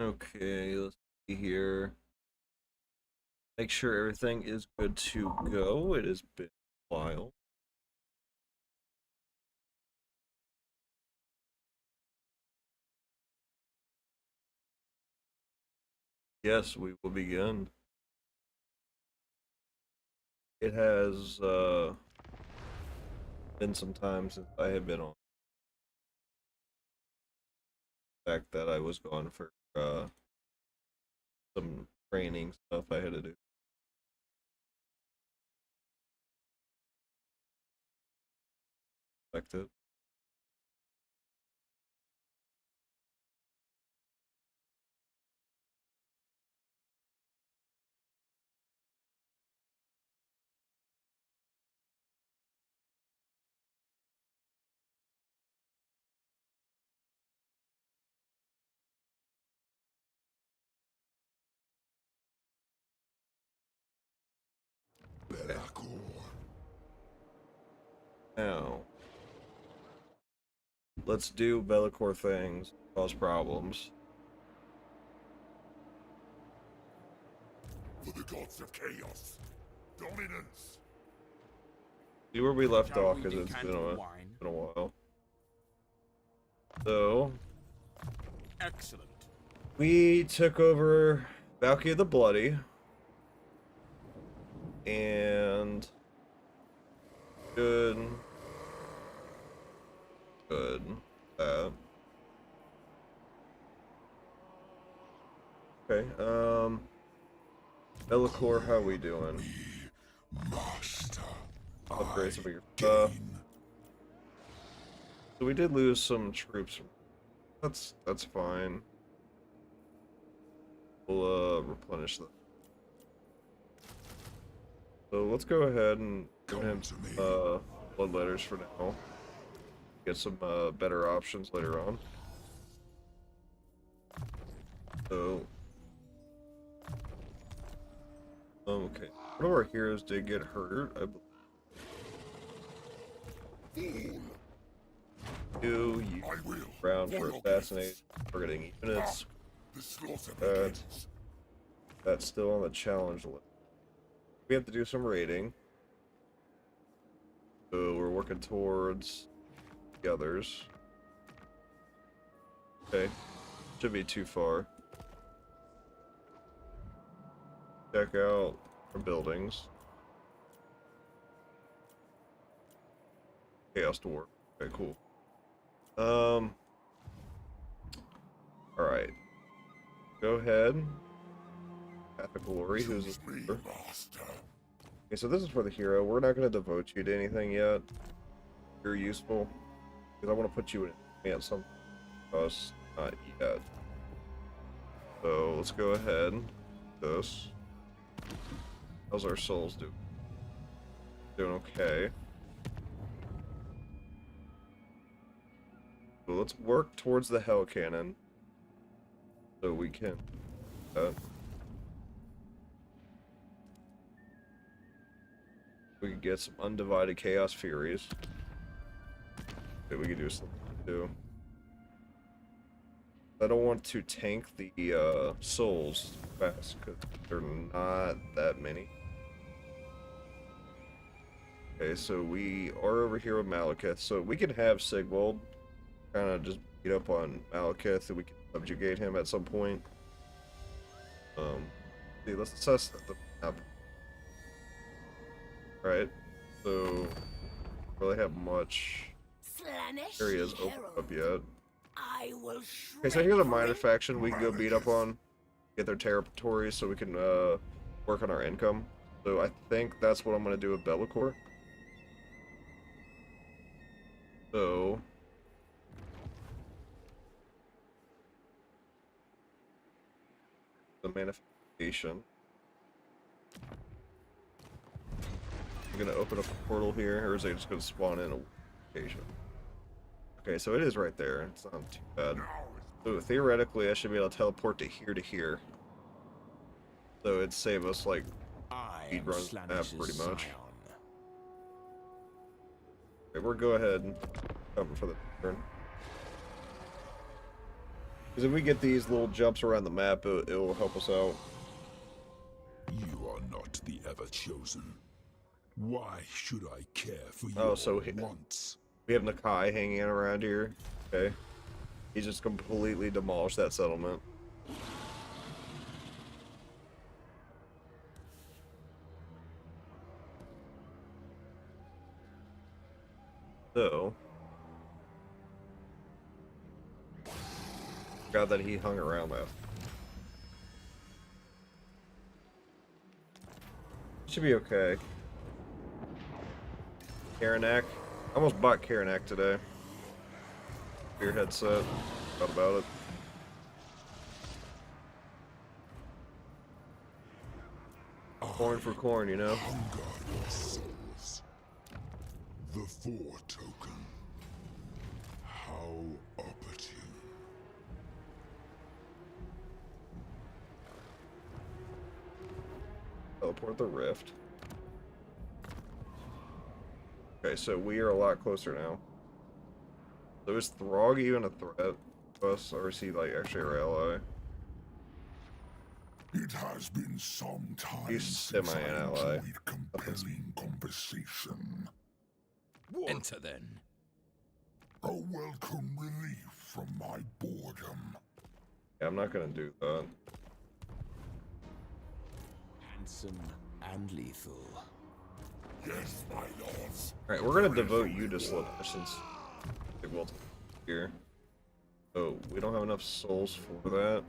Okay, let's see here. Make sure everything is good to go. It has been a while. Yes, we will begin. It has been some time since I have been on. The fact that I was gone for some training stuff I had to do. Expected. Belakor. Now, let's do belakor things, cause problems. For the gods of chaos. Dominance. See where we left Shall off we because it's decant wine? been a while. So, Excellent. we took over Valkyrie the Bloody. And good. Good. Okay, belakor, how we doing? Master. Upgrade some of your stuff. So we did lose some troops. That's fine. We'll replenish them. So let's go ahead and give him blood letters for now. Get some better options later on. So okay. One of our heroes did get hurt, I believe. You round for assassinate targeting units. That's still on the challenge list. We have to do some raiding. So we're working towards the others. Okay. Shouldn't be too far. Check out our buildings. Chaos door. Okay, cool. Alright. Go ahead. Path of Glory, who's a super. Okay, so this is for the hero. We're not going to devote you to anything yet. You're useful. Because I want to put you in at some us, not yet. So let's go ahead. This. How's our souls doing? Doing okay. So let's work towards the Hell Cannon. So we can we can get some Undivided Chaos Furies. Okay, we can do something too. I don't want to tank the souls fast because they're not that many. Okay, so we are over here with Malekith, so we can have Sigvald kind of just beat up on Malekith, and we can subjugate him at some point. See, let's assess the map. Right, so really have much areas open up yet. Okay, so here's a minor faction we can go beat up on, get their territories, so we can work on our income. So I think that's what I'm gonna do with belakor. So the manifestation. I'm gonna open up a portal here, or is it just gonna spawn in a location? Okay, so it is right there. It's not too bad. So theoretically, I should be able to teleport to here. So it'd save us like speed run map pretty much. Okay, we'll go ahead and cover for the turn. Because if we get these little jumps around the map, it will help us out. You are not the ever-chosen. Why should I care for Oh, your so wants? we have Nakai hanging around here. Okay. He just completely demolished that settlement. So, forgot that he hung around that. Should be okay. Karanak. I almost bought Karanak today. Your headset. Thought about it. Corn for corn, you know? Hunger for souls. The 4 token. How opportune. Teleport the rift. Okay, so we are a lot closer now. So is Throg even a threat to us, or is he like actually our ally? It has been some time He's since I semi an ally. enjoyed compelling conversation. Enter then. A welcome relief from my boredom. Yeah, I'm not gonna do that. Handsome and lethal. Yes, my lords. Alright, we're gonna devote you to Slipper since it will here. So we don't have enough souls for that.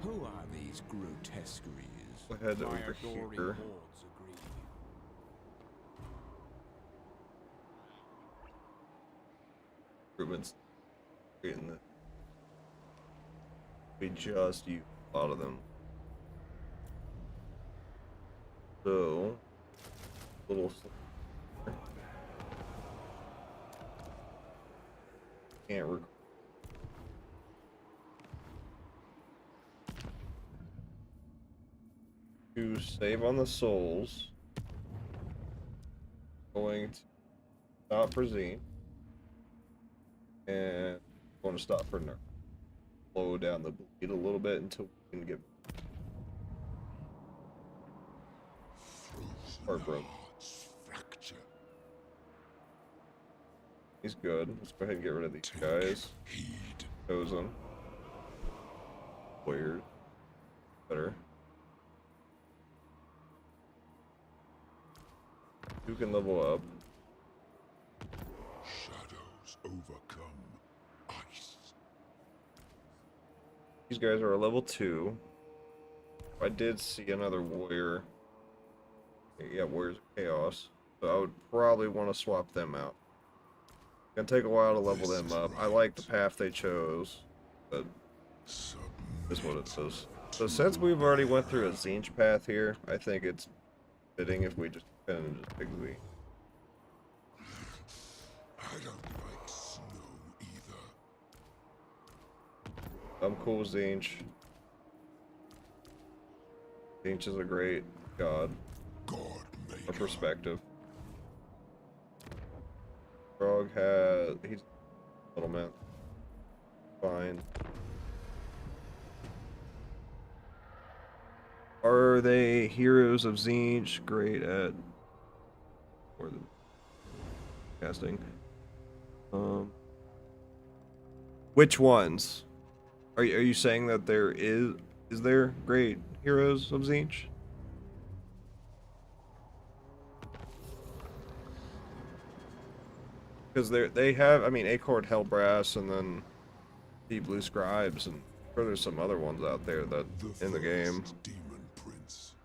Who are these grotesqueries? Go ahead My over adoring here. lords agree. Recruitment's creating this. We just use a lot of them. So little can't recruit. To save on the souls, going to stop for Zine, and going to stop for Nerf. Slow down the bleed a little bit until we can get heartbroken. Fracture. He's good. Let's go ahead and get rid of these guys. Heed. Chosen. Weird. Better. Who can level up? Shadows overcome ice. These guys are a level 2. I did see another warrior. Yeah, Warriors of Chaos. So I would probably want to swap them out. Gonna take a while to level them up. I like the path they chose, but this is what it says. So since we've already went through a Zinch path here, I think it's fitting if we just kind of just pick Z. I don't like snow either. I'm cool with Zinch. Zinch is a great god. God A maker. perspective. Frog has... he's a little man. Fine. Are they heroes of Zinch? Great at... or the casting. Which ones? Are you saying that there is there great heroes of Zinch? Because they have, I mean, Acord Hellbrass and then Deep Blue Scribes, and I'm sure there's some other ones out there that in the game. first Demon Prince.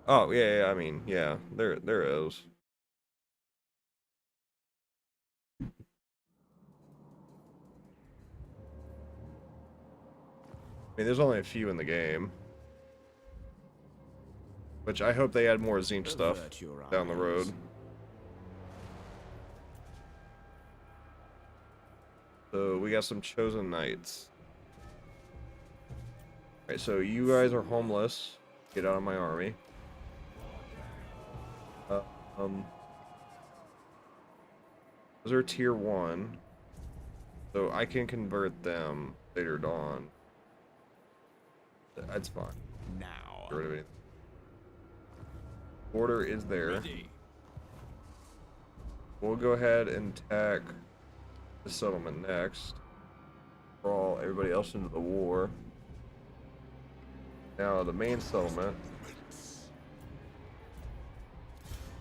Oh yeah, I mean, yeah, there is. I mean, there's only a few in the game. Which I hope they add more Zinch stuff Avert your down the road. eyes. So we got some chosen knights. Alright, so you guys are homeless. Get out of my army. Those are tier 1. So I can convert them later on. That's fine. Now. Get rid of anything. Order is there. Ready. We'll go ahead and tack the settlement next. Draw everybody else into the war. Now the main settlement.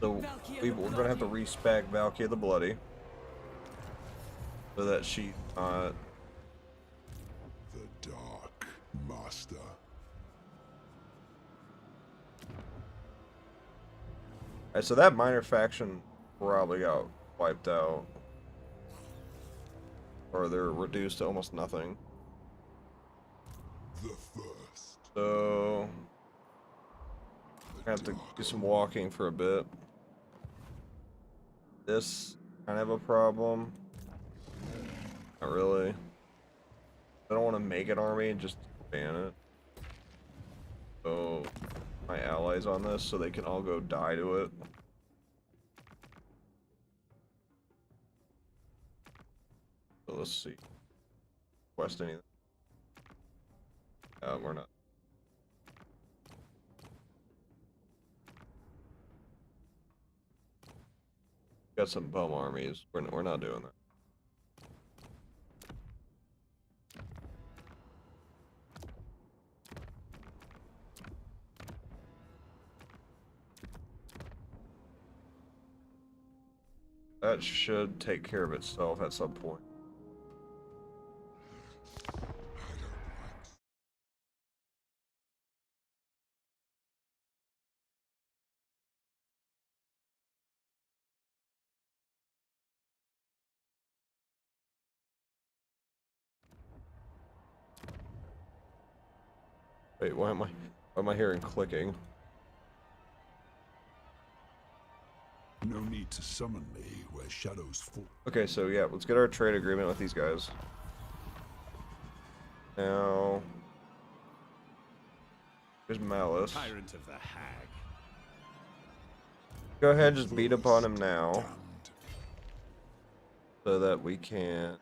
So we're gonna have to respec Valkyrie the Bloody, so that she's not. The Dark Master. Alright, so that minor faction probably got wiped out, or they're reduced to almost nothing. The First. So I have to do some walking for a bit. This kind of a problem. Not really. I don't want to make an army and just ban it. So my allies on this so they can all go die to it. So let's see. Quest anything? We're not. Got some bum armies. We're not doing that. That should take care of itself at some point. Wait, why am I hearing clicking? No need to summon me where shadows fall. Okay, so yeah, let's get our trade agreement with these guys. Now, here's Malice. Tyrant of the Hag. Go ahead and just beat upon him now, Damned. so that we can.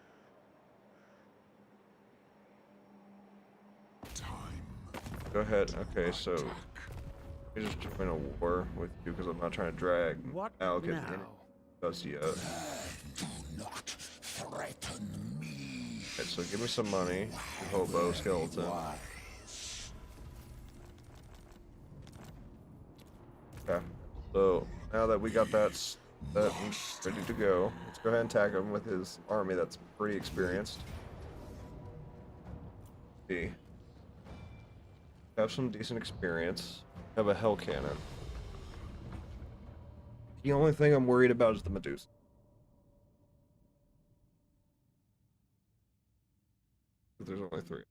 Time. Go ahead. Okay, so we just join a war with you because I'm not trying to drag What Alec now? us yet. Do not threaten me. Okay, so give me some money. Hobo skeleton. Okay. So now that we got that ready to go, let's go ahead and tag him with his army that's pretty experienced. See. Have some decent experience. Have a hell cannon. The only thing I'm worried about is the Medusa. There's only 3.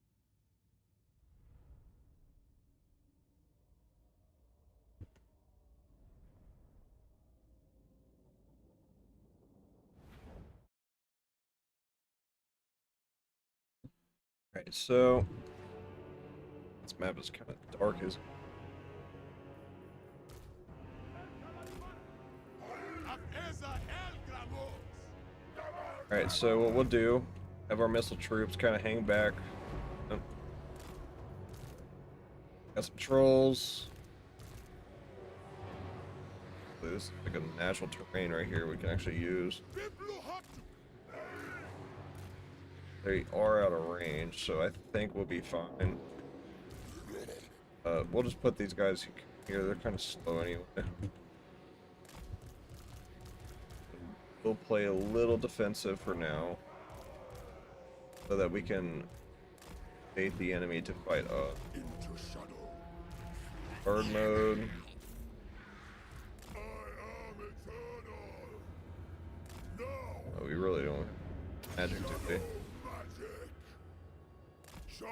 Alright, so this map is kind of dark, isn't it? Alright, so what we'll do, have our missile troops kind of hang back. Oh. Got some trolls. This is like a natural terrain right here we can actually use. They are out of range, so I think we'll be fine. We'll just put these guys here, they're kind of slow anyway. We'll play a little defensive for now, so that we can bait the enemy to fight up. Into shadow. Hard mode. I am eternal. No. Oh, we really don't have magic, do we? Magic. Charge.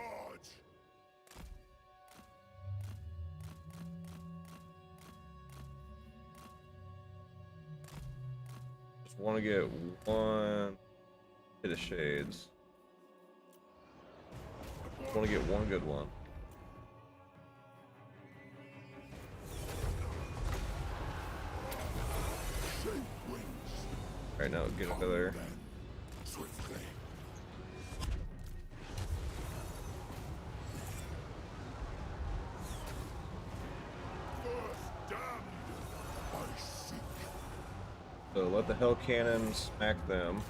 Just want to get one hit of shades. Just want to get one good one. Shape wings. Alright, now get over there. Swiftly. First damned, I seek. So let the hell cannon smack them.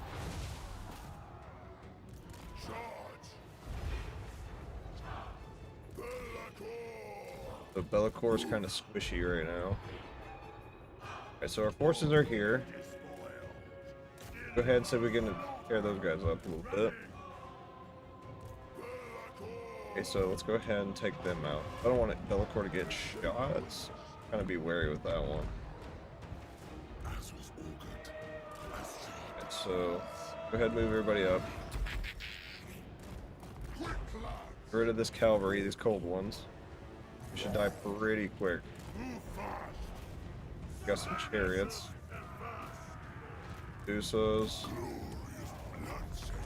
Charge. Belakor. The belakor is kind of squishy right now. Okay, so our forces are here. Go ahead and see if we can tear those guys up a little bit. Okay, so let's go ahead and take them out. I don't want belakor to get shots. Kind of be wary with that one. As was augured. Okay, so go ahead and move everybody up. Quick, lad. Get rid of this cavalry, these cold ones. We should die pretty quick. Move fast. Got some chariots. Usos. Bloodshed.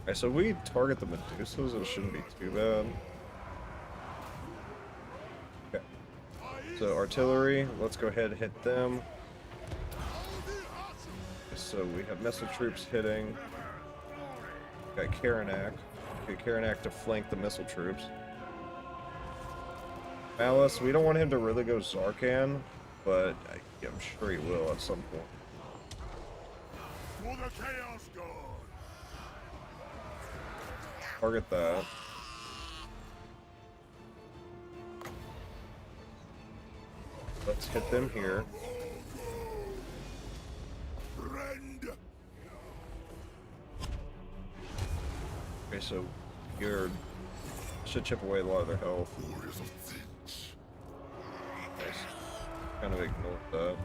Okay, so we target the Medusas, it shouldn't be too bad. Okay. So artillery, let's go ahead and hit them. Okay, so we have missile troops hitting. Got Karanak. Okay, Karanak to flank the missile troops. Malice, we don't want him to really go Zarkan, but I'm sure he will at some point. For the Chaos God. Target that. Let's hit them here. Rend. Okay, so you're should chip away a lot of their health. Warriors of Finch. Nice. Kind of ignore that.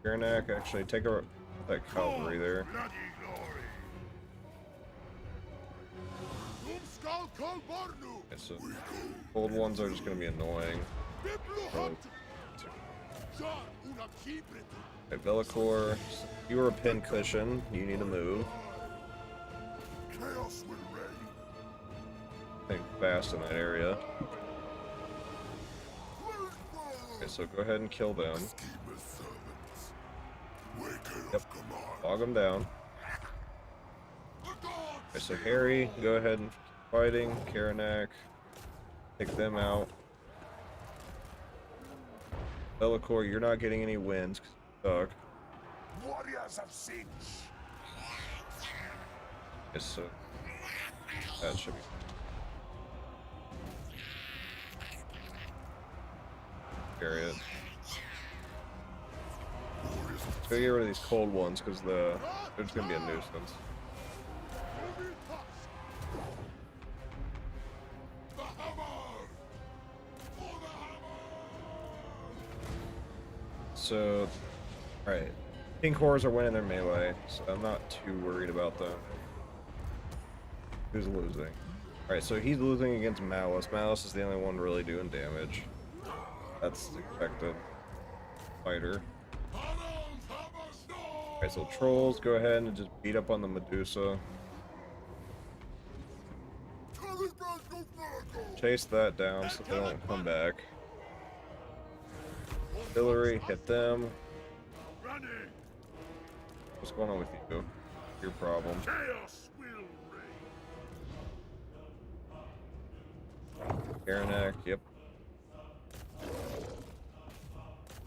Karanak, actually take that cavalry there. Bloody glory. Okay, so old ones are just gonna be annoying. Okay, belakor, you are a pin cushion. You need to move. Chaos will reign. Think fast in that area. Okay, so go ahead and kill them. Schemer's servants. Waker Yep. of command. Bog them down. The gods. Okay, so Harry, go ahead and keep fighting. Karanak, take them out. Belakor, you're not getting any wins. 'Cause you suck. Warriors of Sinch. Okay, so that should be. Chariot. Warriors of Let's go get rid of these cold ones because they're just gonna be a nuisance. the hammer. For the hammer. So, alright. Pink Horrors are winning their melee, so I'm not too worried about them. Who's losing? Alright, so he's losing against Malice. Malice is the only one really doing damage. That's expected. Fighter. Okay, so Trolls, go ahead and just beat up on the Medusa. Chase that down so they don't come back. Artillery, hit them. Running. What's going on with you? Your problem. Chaos will reign. Karanak, yep.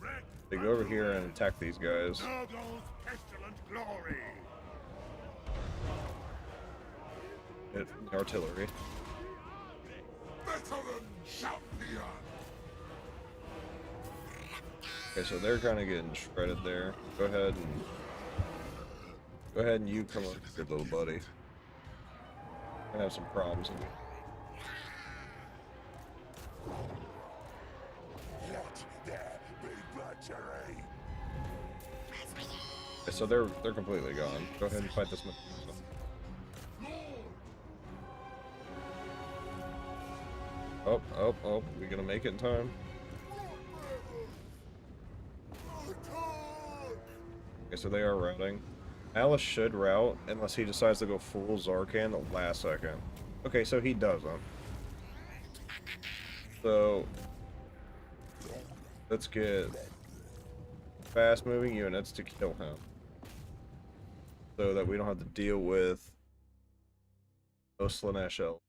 Wreck. They go over here and attack these guys. Nurgle's pestilent glory. Hit the artillery. Veteran champion. Okay, so they're kind of getting shredded there. Go ahead and you come up with your little buddy. Gonna have some problems. Let there be butchery. Okay, so they're completely gone. Go ahead and fight this Medusa. Oh, we gonna make it in time? Okay, so they are routing. Alice should route unless he decides to go full Zarkan the last second. Okay, so he doesn't. So let's get fast moving units to kill him, so that we don't have to deal with those Slanesh elves.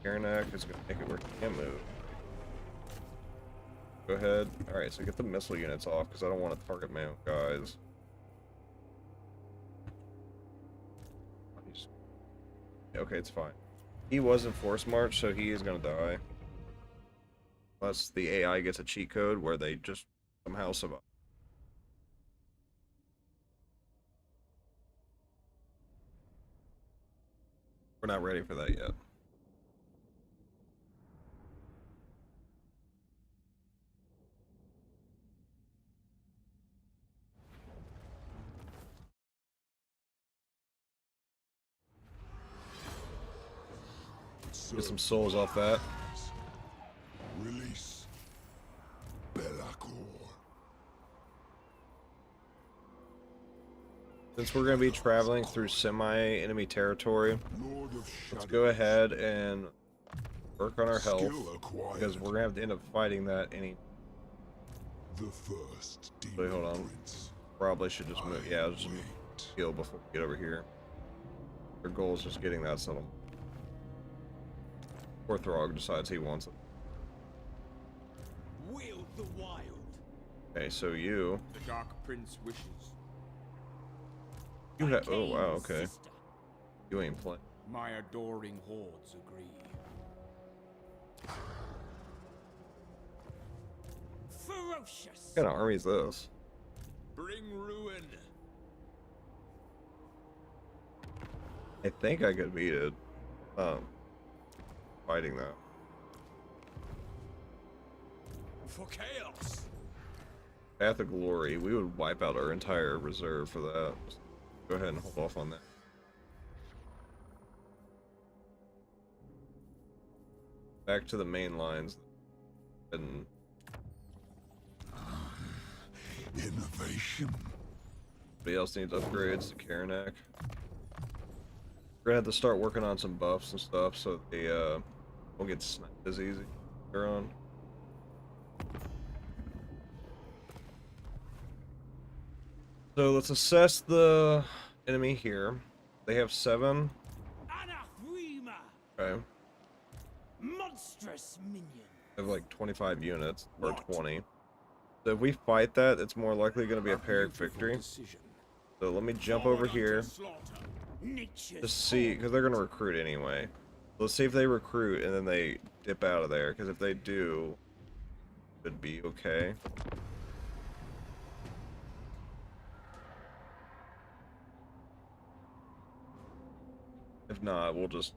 Karanak is going to make it where he can't move. Go ahead. Alright, so get the missile units off, because I don't want to target my own guys. Okay, it's fine. He was in Force March, so he is going to die. Unless the AI gets a cheat code where they just somehow survive. We're not ready for that yet. Get some souls off that. Release Belakor. Since we're going to be traveling through semi-enemy territory, let's go ahead and work on our health, because we're going to have to end up fighting that any... The first Wait, hold on. Probably should just move. Yeah, just heal before we get over here. Our goal is just getting that settled. Or Throg decides he wants it. Wield the wild. Okay, so you... The Dark Prince wishes. You have... Oh, wow, okay. You ain't playing. My adoring hordes agree. Ferocious. What kind of army is this? Bring ruin. I think I could beat it. Fighting that. For chaos. Path of Glory, we would wipe out our entire reserve for that. Go ahead and hold off on that. Back to the main lines. And Innovation. anybody else needs upgrades to Karanak. We're gonna have to start working on some buffs and stuff so they won't get sniped as easy. They're on. So let's assess the enemy here. They have 7. Anathema. Okay. Monstrous minion. They have like 25 units or 20. So if we fight that, it's more likely going to be a Pyrrhic victory. So let me jump over here. Just see, because they're going to recruit anyway. Let's see if they recruit and then they dip out of there. Because if they do, it would be okay. If not, we'll just...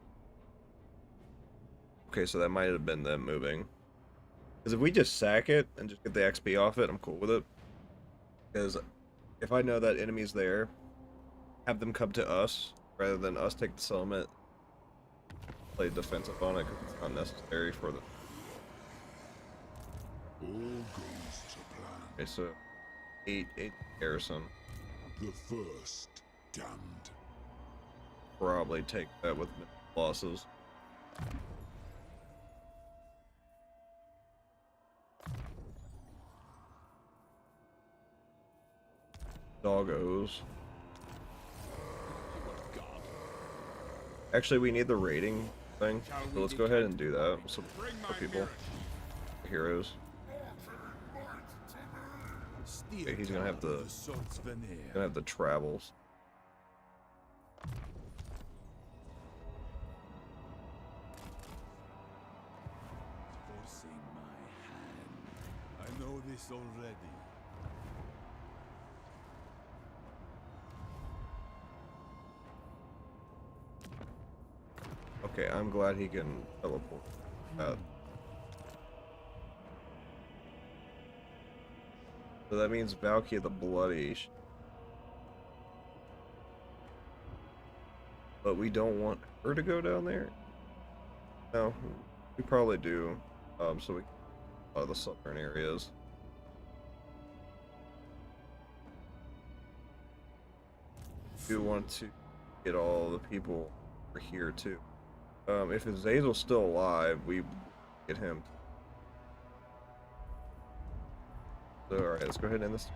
Okay, so that might have been them moving. Because if we just sack it and just get the XP off it, I'm cool with it. Because if I know that enemy's there, have them come to us, rather than us take the settlement, play defensive on it, because it's not necessary for the... All goes to plan. Okay, so 8 garrison. The first damned. Probably take that with losses. Doggos. Actually, we need the rating thing, so let's go ahead and do that. Some people, heroes. Okay, he's gonna have the travels. Forcing my hand. I know this already. Okay, I'm glad he can teleport out. So that means Valkyrie the Bloody. But we don't want her to go down there? No, we probably do. So we a lot of the southern areas. do want to get all the people over here too. If Azazel's still alive, we get him. So, alright, let's go ahead and end this.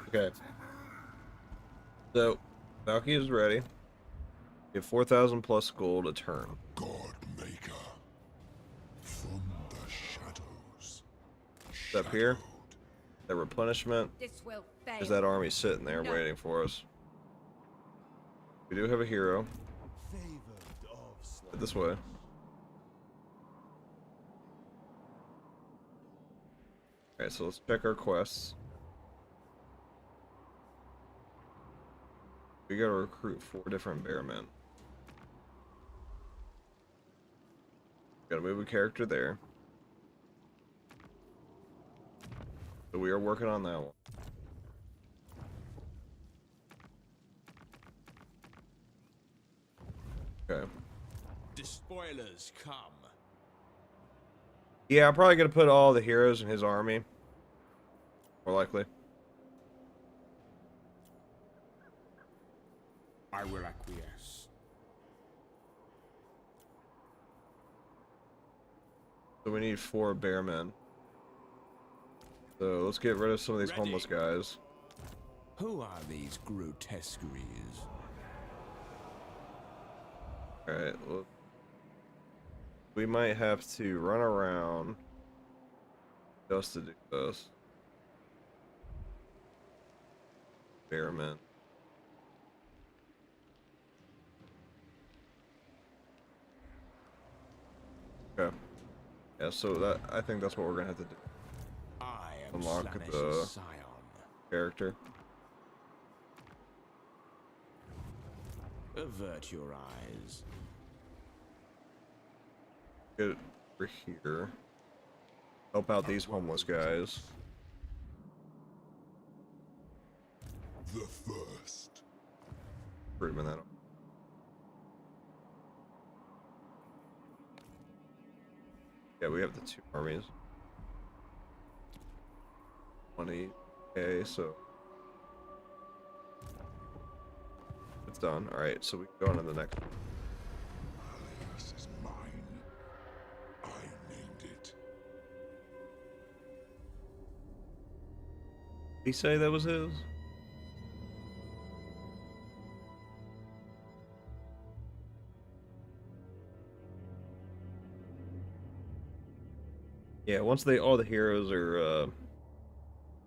Okay. So, Valky is ready. You have 4,000 plus gold a turn. God Maker. From the shadows. It's up here. That replenishment. This will fail. There's that army sitting there waiting for us. We do have a hero. Head this way. Alright, so let's check our quests. We gotta recruit 4 different bearmen. Gotta move a character there. So we are working on that one. Okay. The spoilers come. Yeah, I'm probably gonna put all the heroes in his army. More likely. I will acquiesce. So we need 4 bearmen. So let's get rid of some of these homeless guys. Who are these grotesqueries? Alright, well, we might have to run around just to do this. Bearmen. Okay. Yeah, so that I think that's what we're gonna have to do. I am Unlock Slanesh's the scion. character. Avert your eyes. Get over here. Help out these homeless guys. The first. Recruitment that. Yeah, we have the 2 armies. 20. Okay, so it's done. All right, so we can go on to the next one. This is mine. I named it. Did he say that was his? Yeah, once all the heroes are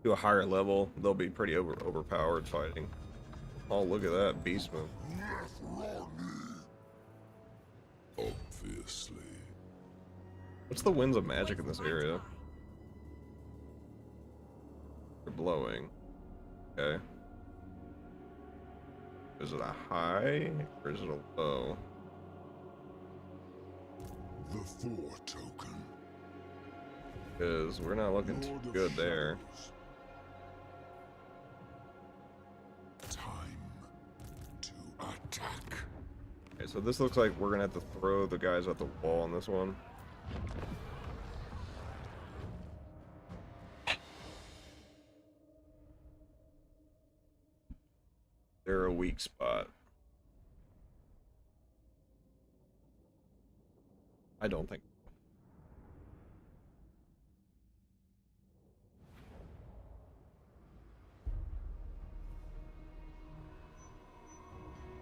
to a higher level, they'll be pretty overpowered fighting. Oh, look at that beastman. Obviously. What's the winds of magic in this area? They're blowing. Okay. Is it a high or is it a low? The 4 token. Because we're not looking too Lord of good there. Shadows. Time to attack. Okay, so this looks like we're gonna have to throw the guys at the wall on this one. They're a weak spot. I don't think.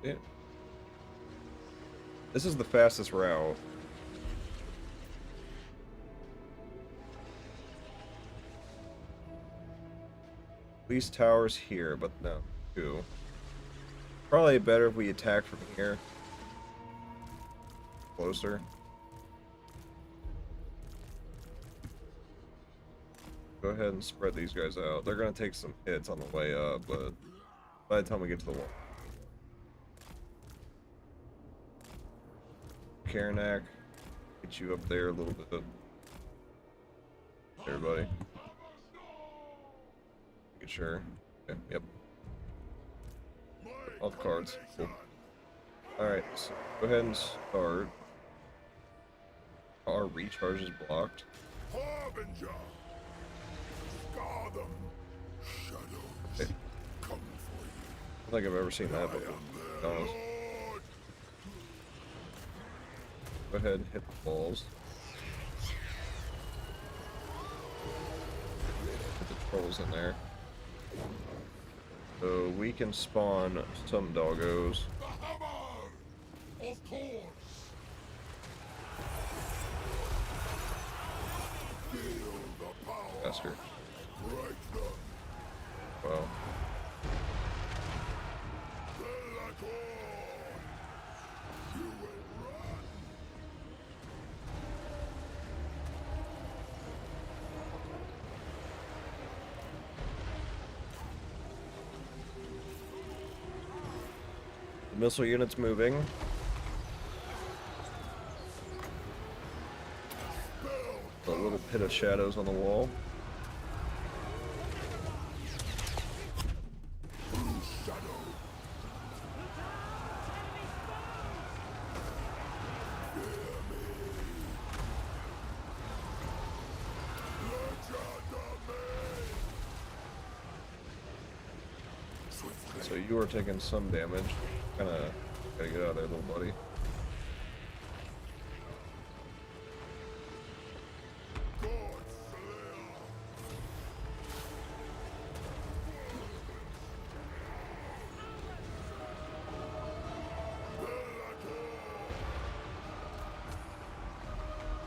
Yeah. This is the fastest route. These towers here, but no, 2. Probably better if we attack from here. Closer. Go ahead and spread these guys out. They're gonna take some hits on the way up, but by the time we get to the wall. Karnak. Get you up there a little bit. Everybody. Making sure. Okay, yep. All the cards. Cool. Alright, so go ahead and start. Our recharge is blocked. Harbinger! Scar them! Shadows Okay. come for you. I don't think I've ever seen that before. To be honest. Lord! Go ahead and hit the balls. Put the trolls in there. So we can spawn some doggos. The hammer! Of course! Feel the power! Faster. Break them! Wow. Belakor! You will run! The missile unit's moving. A little pit of shadows on the wall. So you are taking some damage. Kinda gotta get out of there, little buddy.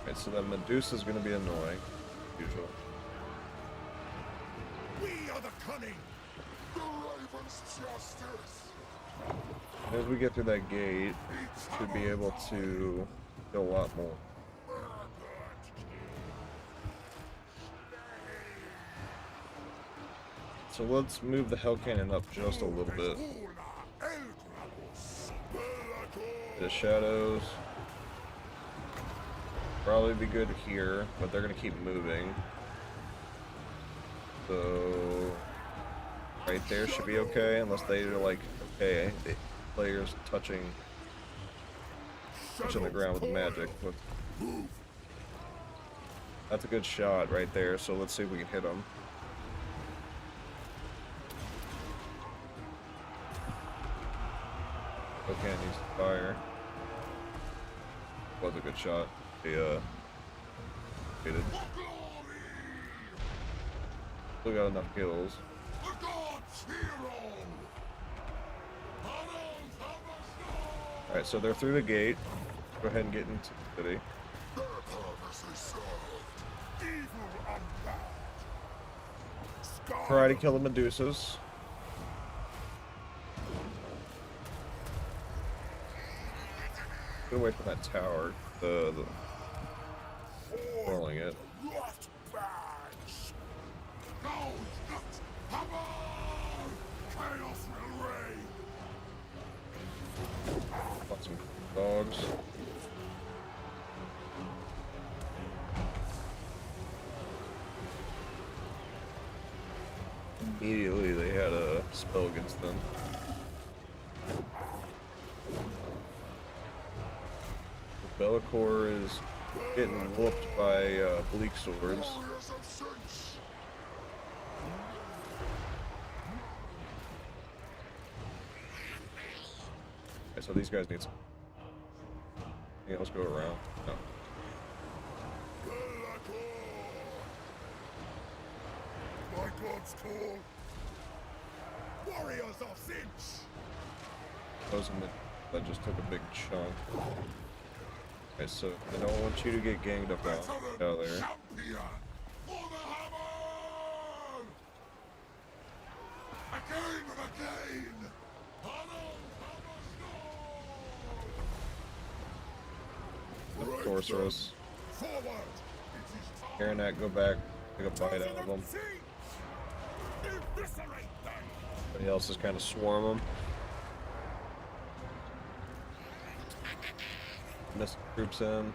Alright, so that Medusa's gonna be annoying, usual. We are the cunning! The Raven's justice! As we get through that gate, should be able to do a lot more. So let's move the Hell Cannon up just a little bit. The shadows probably be good here, but they're gonna keep moving. So right there should be okay, unless they are like, okay, the players touching the ground with the magic. But that's a good shot right there, so let's see if we can hit them. Okay, needs to fire. Was a good shot. He hit. Still got enough kills. Alright, so they're through the gate. Go ahead and get into the city. Try to kill the Medusas. Get away from that tower. The rolling it. Got some dogs. Immediately they had a spell against them. The belakor is getting whooped by bleak swords. Okay, so these guys need some. Yeah, let's go around. No. My God's call. Warriors of Sinch. Those in the, that just took a big chunk. Okay, so I don't want you to get ganged up out of there. Again and again. The sorceress. Karanak, go back, take a bite out of them. Everybody else is kind of swarm them. missing troops in.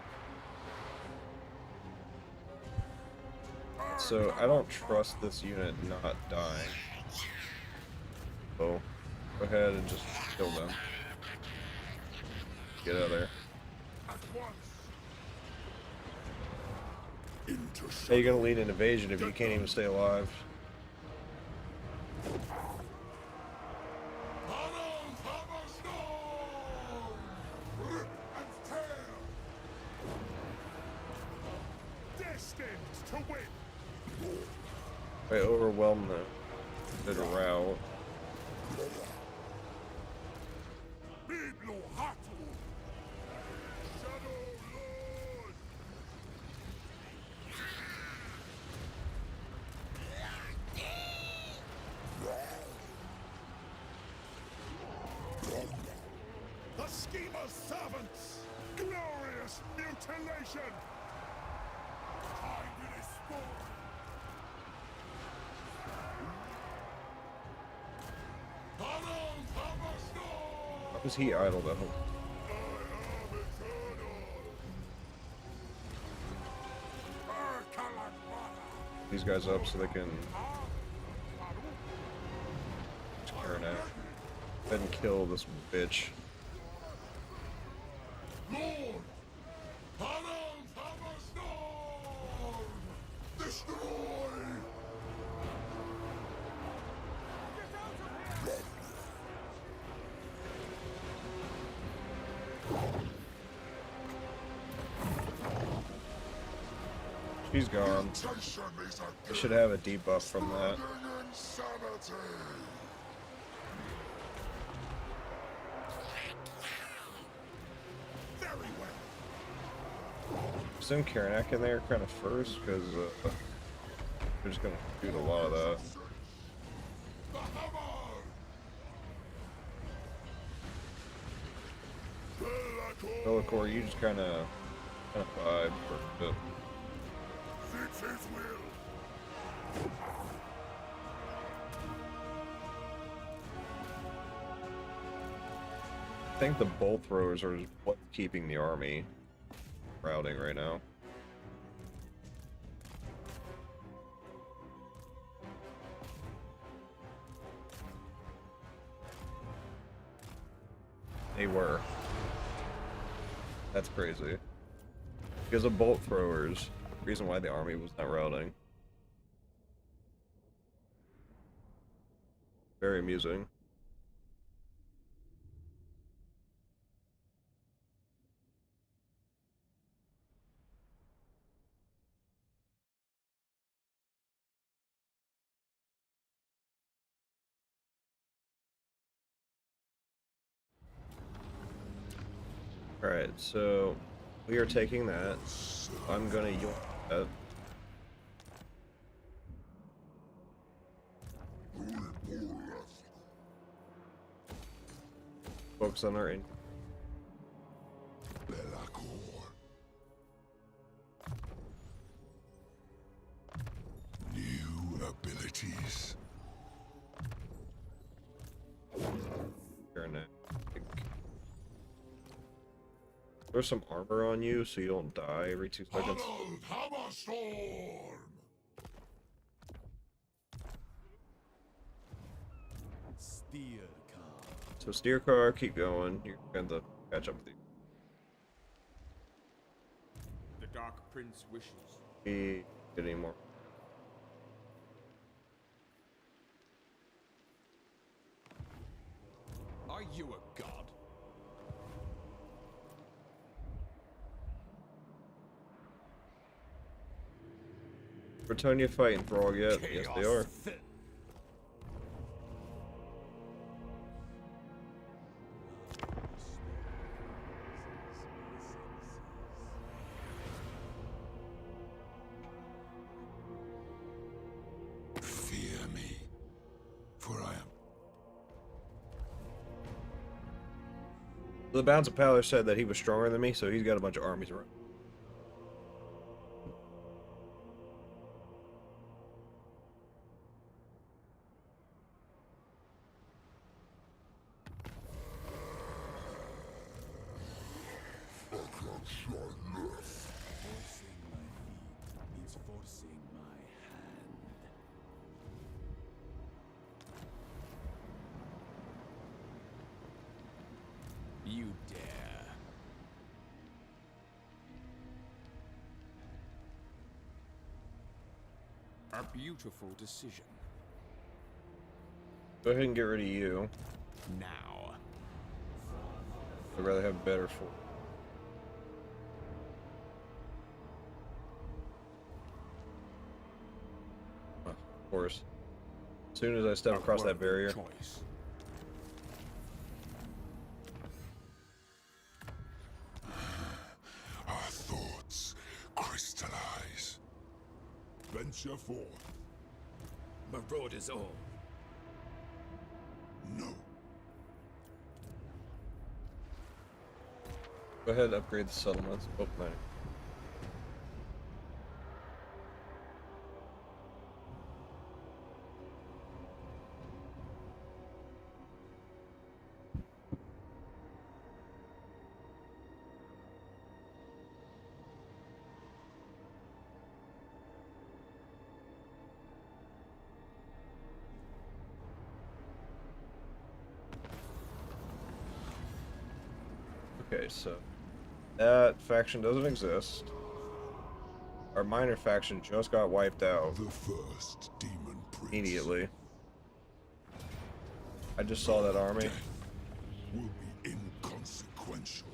So I don't trust this unit not dying. So go ahead and just kill them. Get out of there. How are you gonna lead an invasion if you can't even stay alive? I overwhelm them. Did a rout. The schemer's servants! Glorious mutilation! Time to destroy! How was he idle that whole? These guys up so they can turn out. Go ahead and kill this bitch. Lord! Herald of a storm! Destroy! She's gone. I should have a debuff from that. Very well. Send Karanak in there kind of first, because they're just gonna shoot a lot of that. Belakor, you just kind of vibe for a bit. Fix his will. I think the bolt throwers are what's keeping the army routing right now. They were. That's crazy. Because of bolt throwers, reason why the army was not routing. Very amusing. Alright, so we are taking that. I'm gonna use that. Focus on our Belakor. New abilities. There's some armor on you so you don't die every 2 seconds. Hammer storm. Steer car. So steer car, keep going. You're going to catch up with you. The Dark Prince wishes. Get any more. Are you a god? Bretonia fighting Throg yet? Yes, they are. Fear me, for I am. The Bounds of Power said that he was stronger than me, so he's got a bunch of armies around. Forcing my feet means forcing my hand. You dare. A beautiful decision. Go ahead and get rid of you. Now. I'd rather have better for. Of course. As soon as I step across that barrier. Choice. Our thoughts crystallize. Venture forth. Marauders all. No. Go ahead and upgrade the settlements. Oh, man. Okay, so that faction doesn't exist. Our minor faction just got wiped out The first demon prince immediately. I just saw that army. will be inconsequential.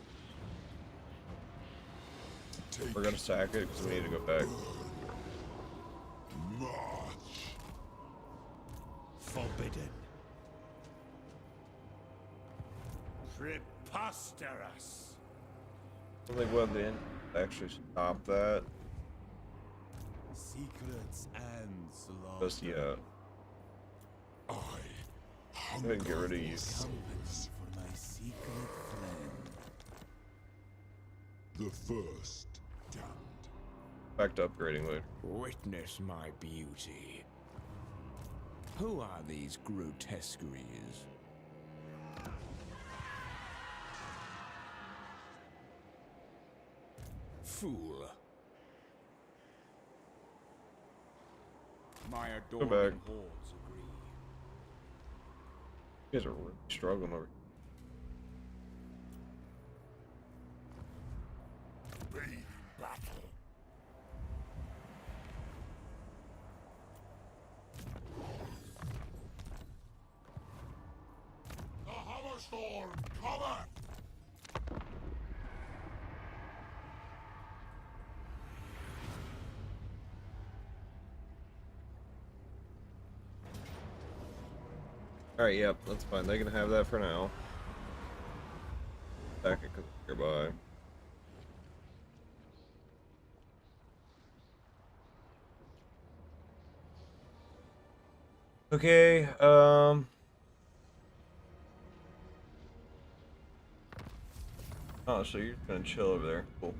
Take We're gonna sack it because we need to go back. march. Forbidden. Preposterous. I don't think we'll have the end actually stop that Secrets and slaughter. just yet. I Go hunger ahead and get rid of you. for souls. For my secret friend. The first damned. Back to upgrading later. Witness my beauty. Who are these grotesqueries? Fool. My adoring back. hordes agree. You guys are really struggling over. Ready battle. The Hammerstorm cometh! Alright, yep, that's fine. They can have that for now. Back it because it's nearby. Okay, oh, so you're gonna chill over there. Cool.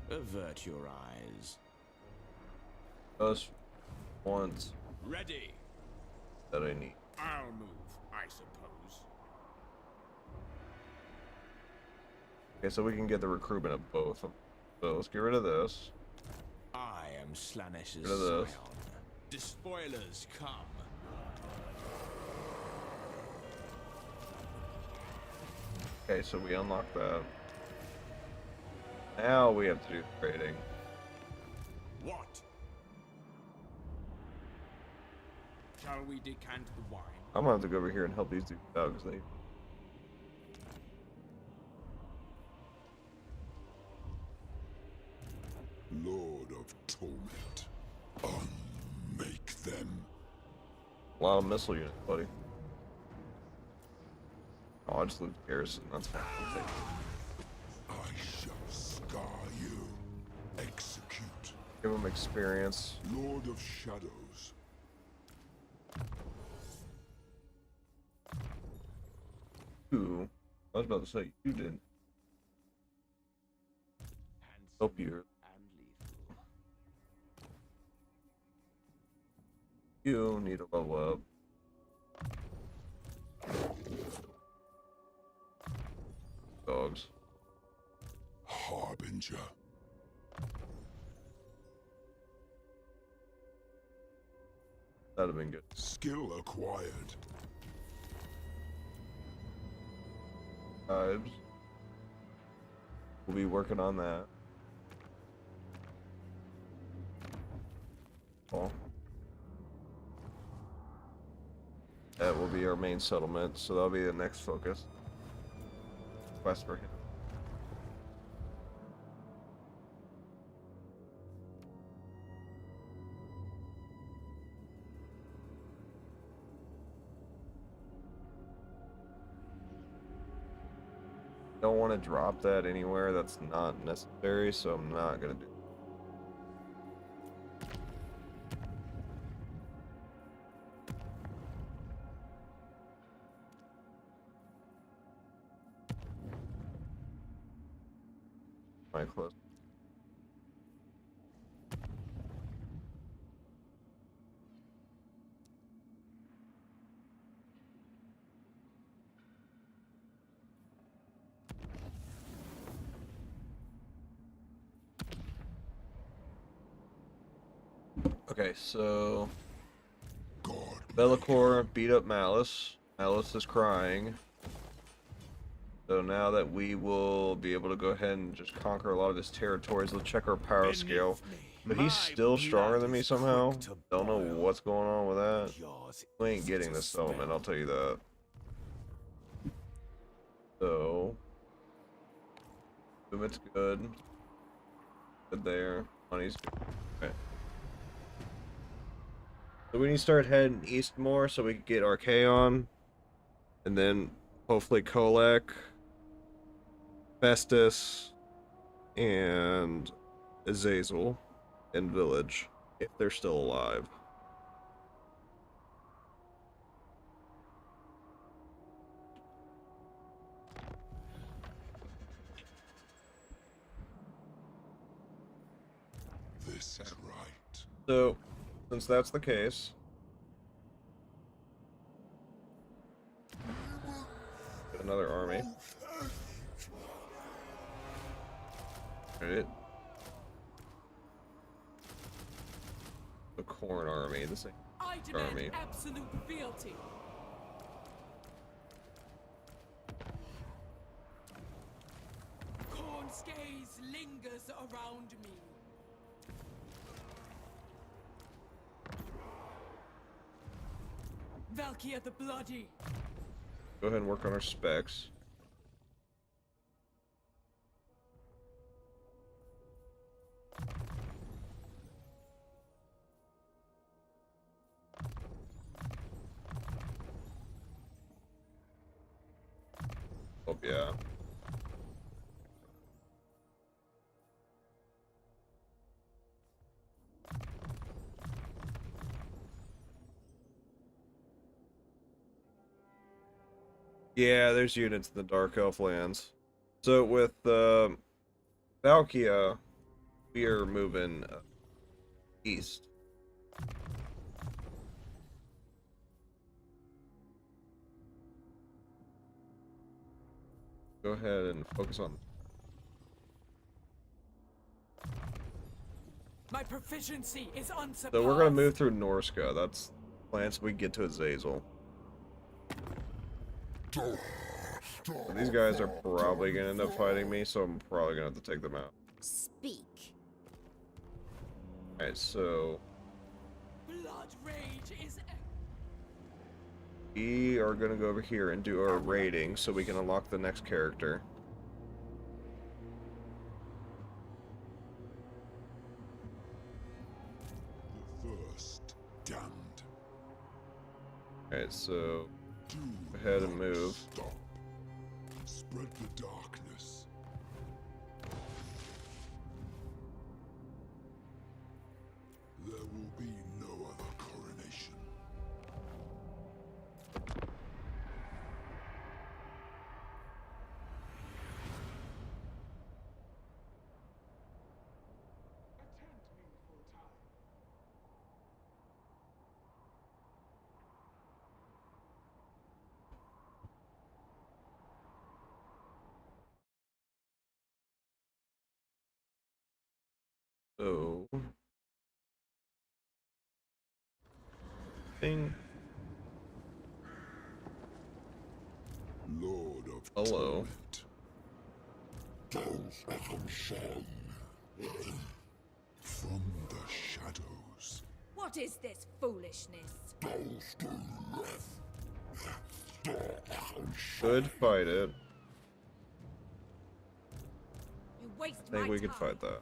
Avert your eyes. Us once Ready. that I need. I'll move, I suppose. Okay, so we can get the recruitment of both of them. So let's get rid of this. I am Slanesh's Rid of this. scion. Despoilers come. Okay, so we unlock that. Now we have to do trading. What? Shall we decant the wine? I'm gonna have to go over here and help these dudes out because they. Lord of Torment, unmake them. A lot of missile units, buddy. Oh, I just lose garrison. That's fine. I'll take it. I shall scar you. Execute. Give them experience. Lord of Shadows. Ooh, I was about to say you didn't. Hope you. And lethal. You need to level up. dogs. Harbinger. That'd have been good. Skill acquired. Tribes. We'll be working on that. Cool. That will be our main settlement, so that'll be the next focus. Quest for him. Don't want to drop that anywhere that's not necessary, so I'm not gonna do. My close. Okay, so God. Belakor beat up Malice. Malice is crying. So now that we will be able to go ahead and just conquer a lot of his territories, let's check our power scale. But he's still stronger than me somehow. Don't know what's going on with that. We ain't getting this settlement, I'll tell you that. So, movement's good. Good there. Money's good. Okay. So we need to start heading east more so we can get Archaon. And then hopefully Kolek, Festus, and Azazel and Village, if they're still alive. This is right. So, since that's the case, get another army. Alright. The corn army, this I demand army. absolute fealty. Corn skaze lingers around me. Valkyr the Bloody. Go ahead and work on our specs. Oh yeah. Yeah, there's units in the Dark Elf lands. So with Valkia, we are moving east. Go ahead and focus on. My proficiency is unsurpassed. So we're gonna move through Norska. That's the plan so we can get to Azazel. These guys are probably gonna end up fighting me, so I'm probably gonna have to take them out. Speak. Alright, so Blood rage is. we are gonna go over here and do our raiding so we can unlock the next character. The first damned. Alright, so Do go ahead and not move. Stop. Spread the darkness. There will be no other coronation. So, thing. Lord of Hello. Torment. From the shadows. What is this foolishness? Could fight it. You waste I think my we could time. fight that.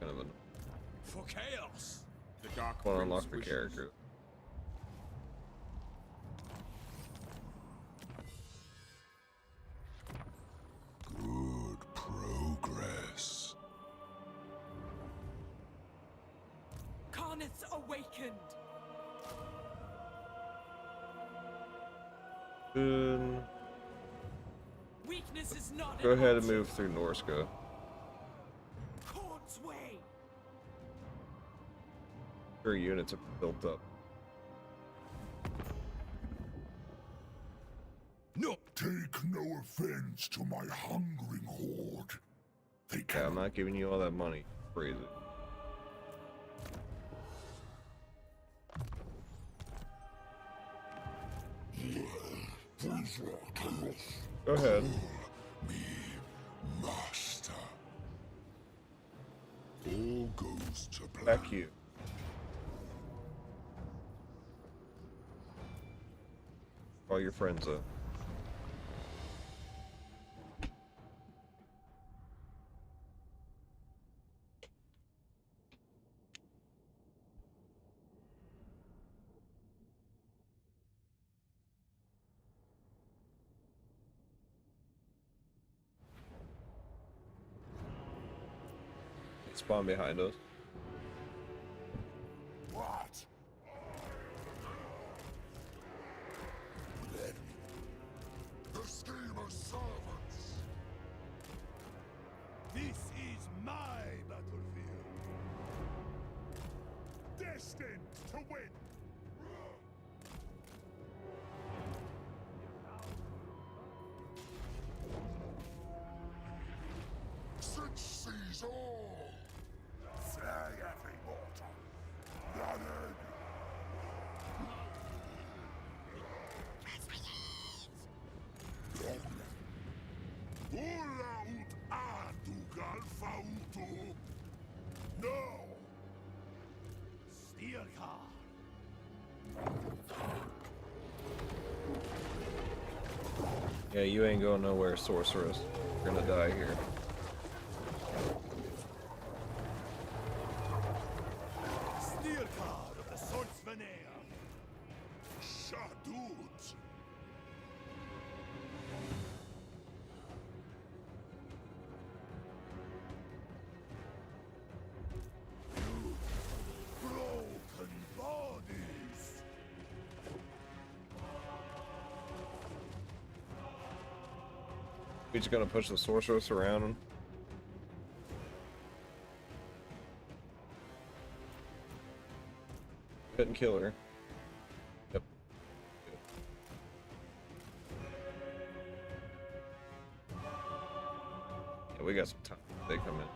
Kind of a For chaos. The dark want to prince unlock the wishes. character. Good progress. Karnith's awakened. Good. Weakness is not Go an ahead and option. move through Norska. Court's way. Your units are built up. No. Take no offense to my hungering horde. They Yeah, can I'm not giving you all that money. Crazy. Go ahead. me master. All goes to plan. Back you. All your friends up. Spawn behind us. What? The schemer's servants. This is my battlefield. Destined to win. Six sees all. Slay every mortal. Blooded. Ula ut adugal fauto. No. Steel car. Yeah, you ain't going nowhere, sorceress. You're gonna die here. Steel car of the Swords Vanea. Shadut. Broken bodies. We just gonna push the sorceress around him. Couldn't kill her. Yep. Yeah, we got some time. They come in.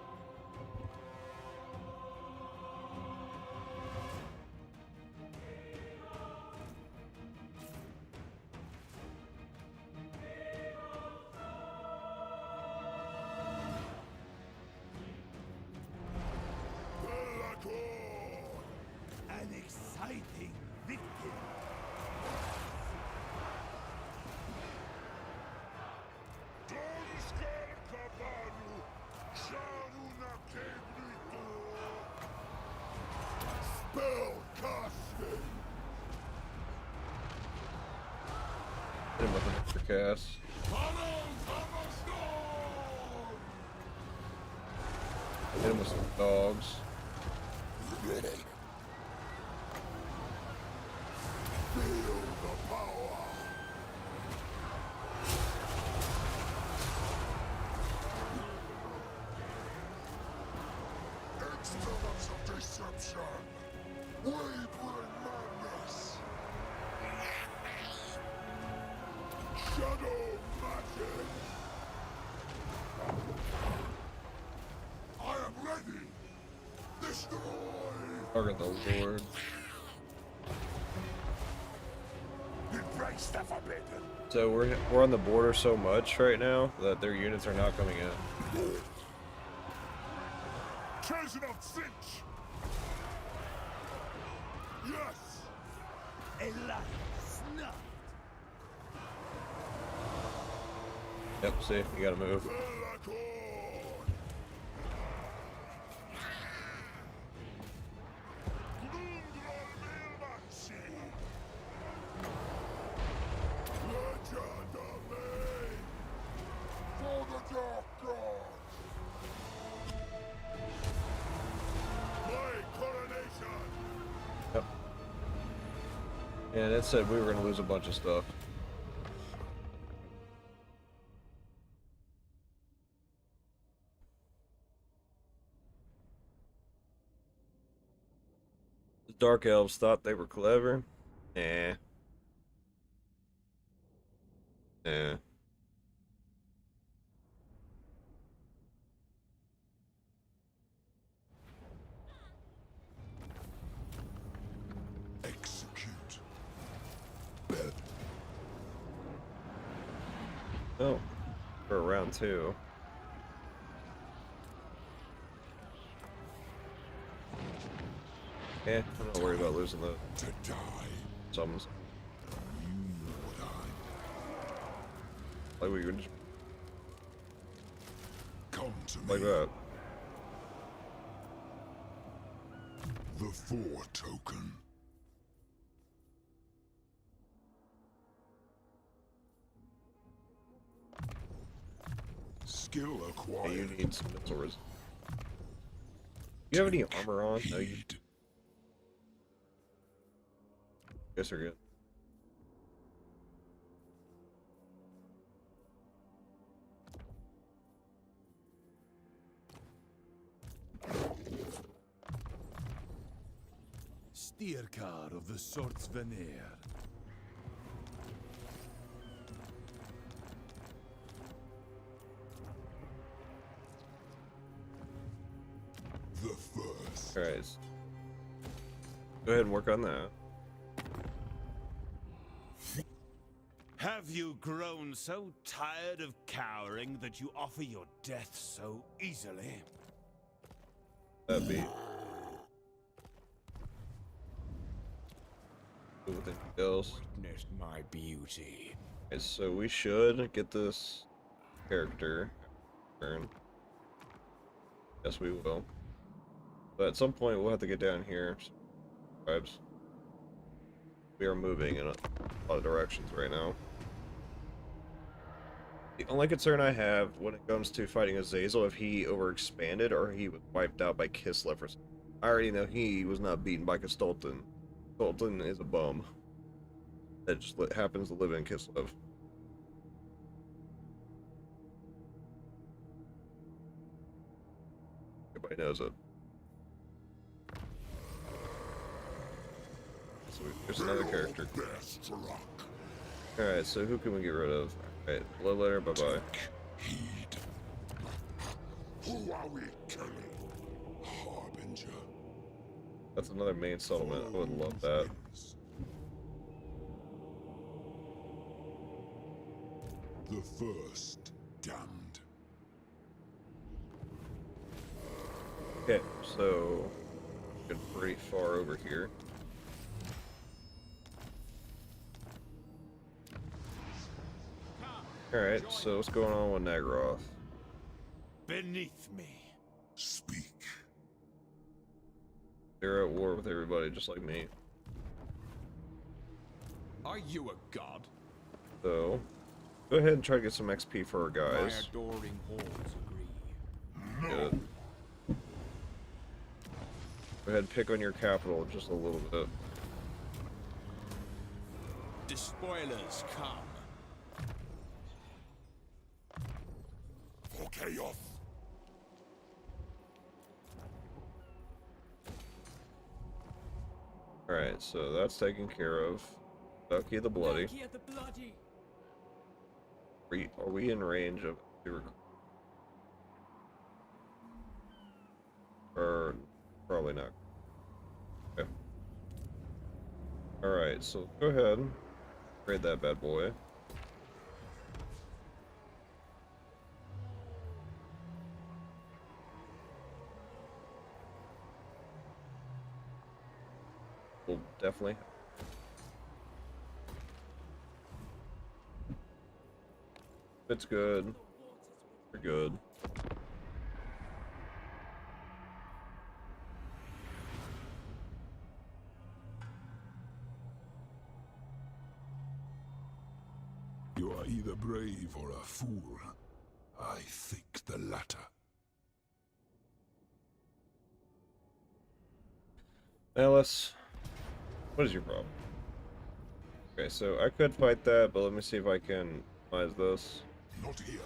Belakor. An exciting victory. Donskar Kabanu. Sharuna Kebrito. Spell casting. Hit him with an extra cast. Hit him with some dogs. Feel the power. Instruments of deception. We bring madness. Shadow magic. Bargain the Lord. Embrace the forbidden. So we're on the border so much right now that their units are not coming in. Chosen of Finch. Yes. Yep, see, you gotta move. Belakor. For the Dark Gods. My coronation. Yep. And it said we were gonna lose a bunch of stuff. The Dark Elves thought they were clever. Nah. Nah. Execute. Oh. For round 2. Yeah, I'm not worried about losing the To die. summons. You know what Like we would just come to like me. that. The 4 token. Skill Yeah, acquired. you need some missile resistance. You have any armor on? No, you Heed. guess are good. Steercar of the Swords Veneer. The first. Alright. Go ahead and work on that. Have you grown so tired of cowering that you offer your death so easily? That'd be. Do with anything else. Witness my beauty. Okay, so we should get this character turn. Yes, we will. But at some point, we'll have to get down here. Tribes. We are moving in a lot of directions right now. The only concern I have when it comes to fighting Azazel, if he overexpanded or he was wiped out by Kislev or something. I already know he was not beaten by Kastolton. Kastolton is a bum that just happens to live in Kislev. Everybody knows it. So there's another character. Best luck. Alright, so who can we get rid of? Alright, Bloodletter, bye-bye. Heed. Who are we killing? Harbinger. That's another main settlement. I would love that. The first damned. Okay, so getting pretty far over here. Alright, so what's going on with Nagroth? Beneath me. Speak. They're at war with everybody, just like me. Are you a god? So, go ahead and try to get some XP for our My guys. adoring hordes agree. Good. Go ahead and pick on your capital just a little bit. Despoilers come. For chaos. Alright, so that's taken care of. Ducky the Bloody. Ducky the Bloody. Are we in range of... Or probably not. Alright, so go ahead. Trade that bad boy. Will definitely. It's good. We're good. You are either brave or a fool. I think the latter. Alice, what is your problem? Okay, so I could fight that, but let me see if I can minimize this. Not here.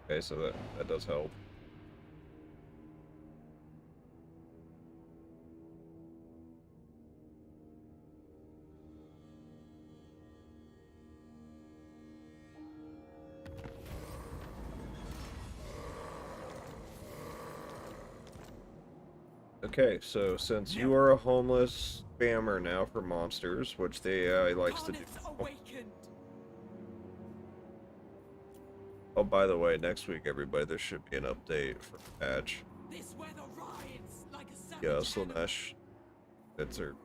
Okay, so that does help. Okay, so since you are a homeless spammer now for monsters, which the AI likes to do. Awakened. Oh, by the way, next week, everybody, there should be an update for patch. This weather rides like a savage Yeah, animal. Slanesh. That's her.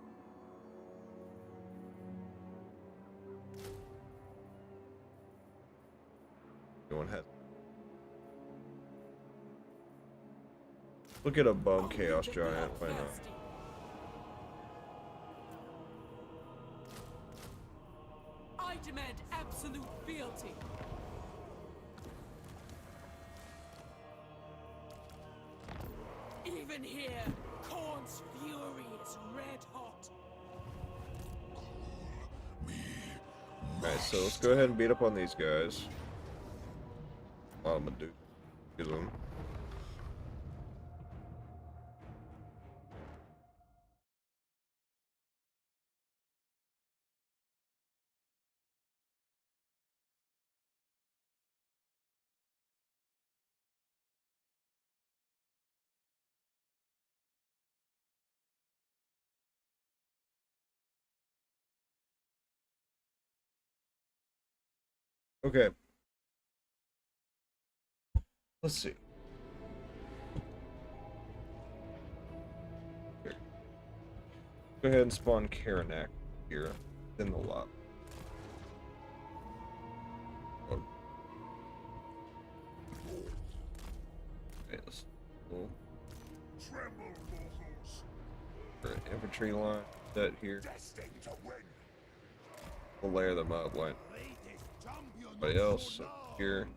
Anyone has. Look at a bum Only chaos the giant. Why not? bloodthirsty. I demand absolute fealty. Even here, Korn's fury is red hot. Alright, so let's go ahead and beat up on these guys. Oh, I'm gonna do them. Okay. Let's see. Here. Go ahead and spawn Karanak here in the lot. Oh. Okay, let's go Tremble, mortals. for an infantry line set here. Destined to win. We'll layer them up like everybody else up here.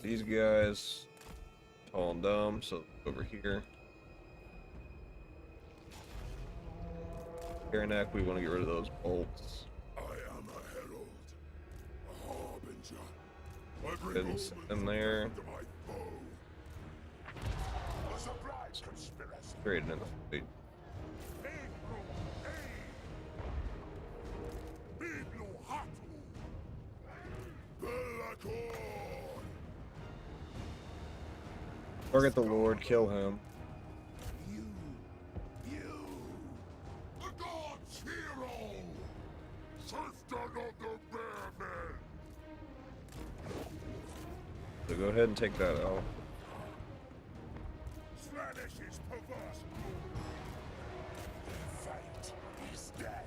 These guys, tall and dumb, so over here. Karanak, we want to get rid of those bolts. I am a herald, a harbinger. I bring And omens in there. to my foe. A surprise conspiracy. Straight into the fleet. Belakor. Target the Lord, kill him. You, the gods' hero, serfdom of the bear men. So go ahead and take that out. Slanesh is perverse. Fate is dead.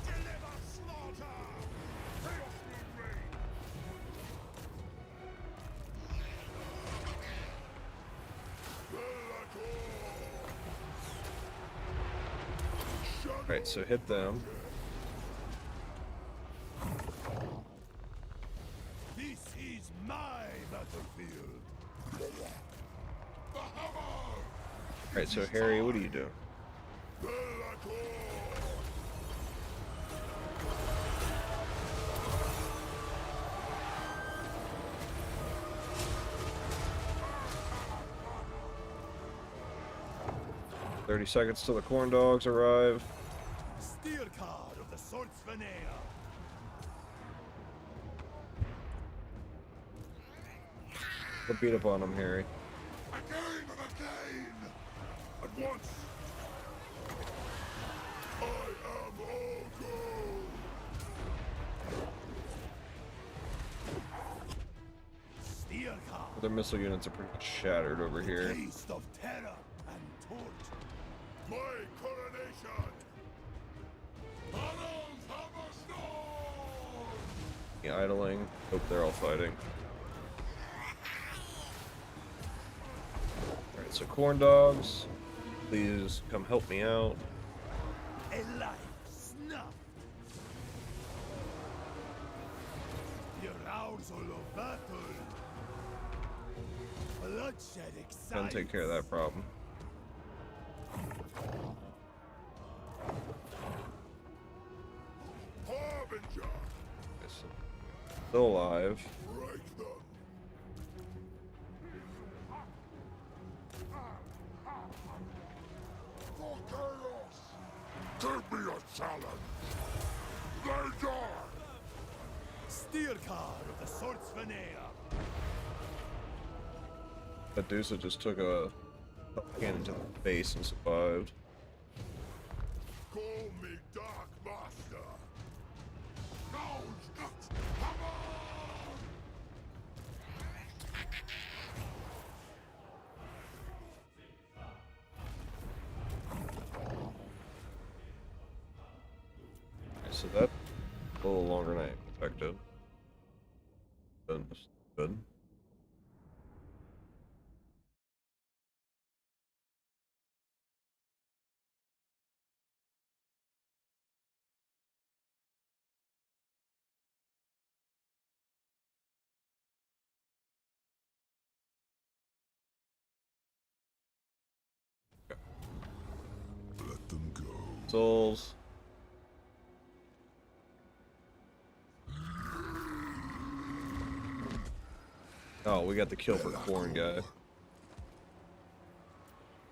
Deliver slaughter. Chaos will reign. Right, so hit them. This is my battlefield. Right, so Harry, what do you do? Belakor. 30 seconds till the corn dogs arrive. Steel card of the Swordsvanea. Go beat up on them, Harry. Again and again. At once. I Their missile units are pretty much shattered over here. Taste of terror and torture. My coronation! Battles have a storm! Idling. Hope they're all fighting. Alright, so corn dogs, please come help me out. A life snuffed. The arousal of battle. Bloodshed excites. Gonna take care of that problem. Harbinger! Okay, so still alive. Break them! For chaos! Give me a challenge! They die! Steel card of the Swordsveneer. Medusa just took a cannon to the face and survived. Call me Dark Master! Gouge it! Hammer! Okay, so that a little longer than I expected. Good. Let them go. Souls. Oh, we got the kill for corn guy.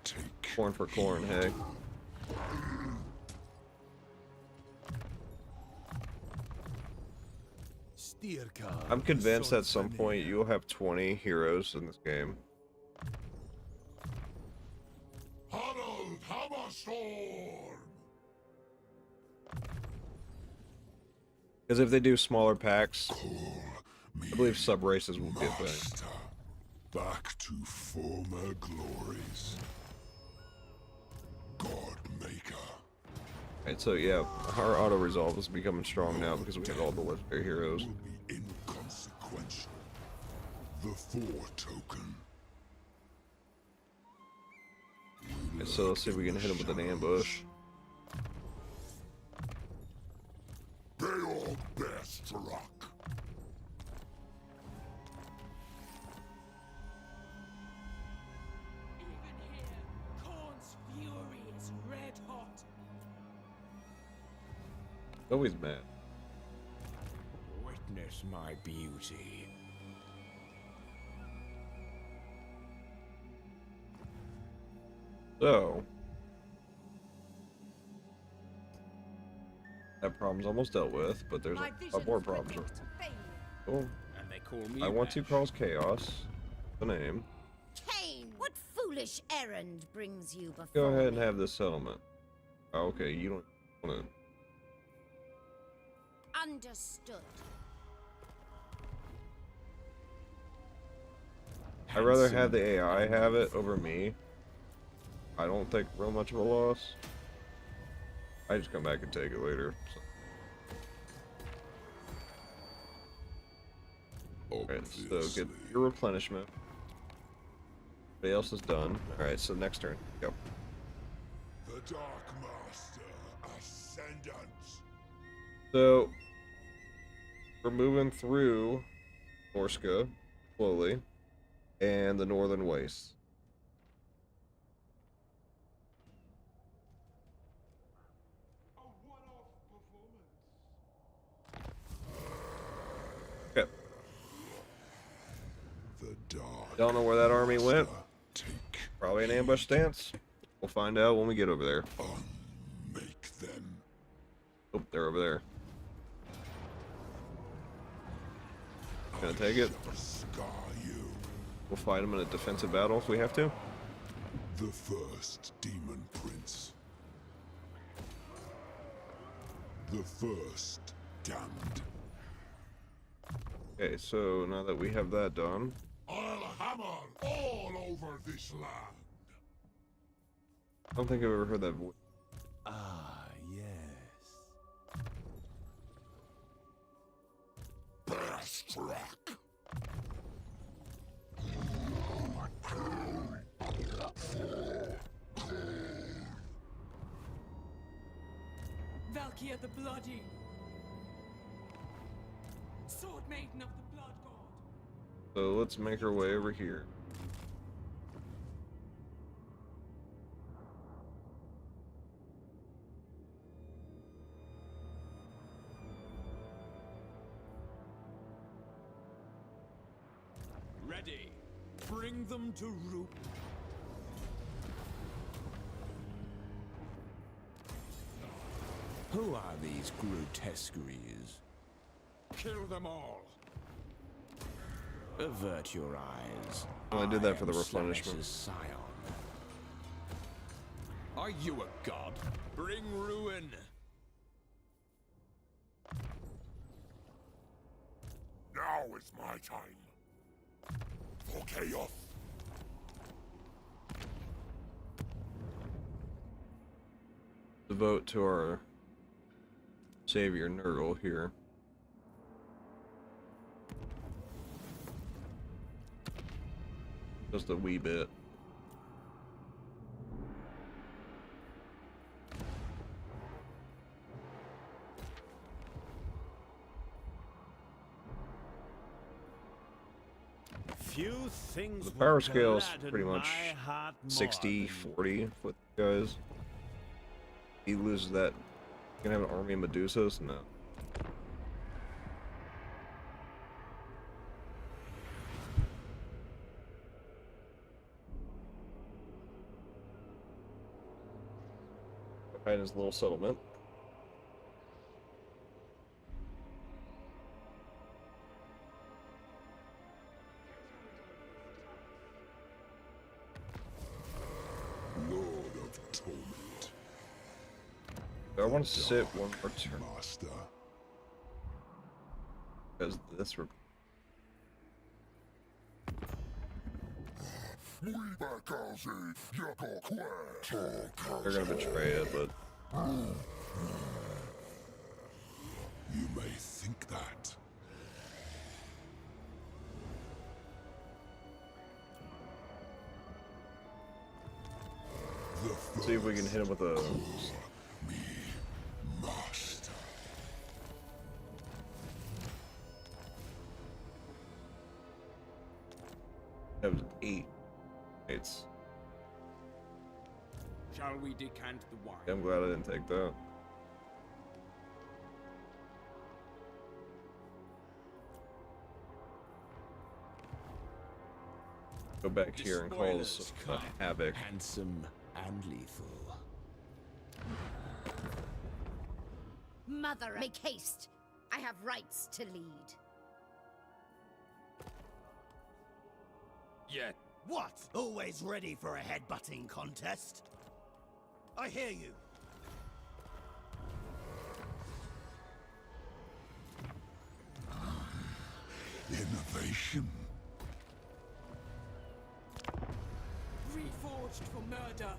Take Corn for corn, hey. Steel card. I'm of the convinced at some Swordsveneer. point you'll have 20 heroes in this game. Harold Hammerstorm! Because if they do smaller packs, Call me I believe sub races will get back. Master. Back to former glories. God Maker. Right, so yeah, our auto resolve is becoming strong now because we have all the legendary heroes. Will be inconsequential. The 4 token. Okay, so let's see if we can hit him with an ambush. They all best rock. Even here, Khorne's fury is red hot. Always mad. Witness my beauty. So that problem's almost dealt with, but there's My a vision lot more is problems. wicked to failure. Cool. And they call me I want to Rash. cause chaos. The name. Cain, what foolish errand brings you before Go ahead and me? have this settlement. Oh, okay, you don't want to. Understood. I'd rather have the AI have it over me. I don't think real much of a loss. I just come back and take it later. So. Alright, so get your replenishment. Everybody else is done. Alright, so next turn. Go. The Dark Master Ascendant. So we're moving through Orska slowly and the Northern Wastes. Okay. The Dark Don't know where that army went. Master. Take Probably an ambush stance. We'll find out when we get over there. unmake them. Oh, they're over there. Gonna take it. Shall scar you. We'll fight them in a defensive battle if we have to. The first Demon Prince. The first damned. Okay, so now that we have that done, I'll Warhammer all over this land. I don't think I've ever heard that voice. Ah, yes. Bastrack. Valkyria the Bloody. Sword Maiden of the Blood God. So let's make our way over here. Ready. Bring them to root. Who are these grotesqueries? Kill them all. Avert your eyes. Well, I did that for the am replenishment. Slamish's scion. Are you a god? Bring ruin. Now is my time. For chaos. Devote to our savior Nurgle here. Just a wee bit. Few things The would power scale is gladden pretty much my heart more 60-40 with you guys. He loses that. You can have an army of Medusas? No. Behind his little settlement. Lord of Torment. I want to sit one more turn Master. because this. They're gonna betray it, but You may think that. see if we can hit him with a. Master. That was 8. It's. Shall we decant the wine? I'm glad I didn't take that. Go back here and cause Spoilers some come. havoc. Handsome and lethal. Mother, make haste. I have rights to lead. Yet. What? Always ready for a headbutting contest? I hear you. Innovation. Reforged for murder.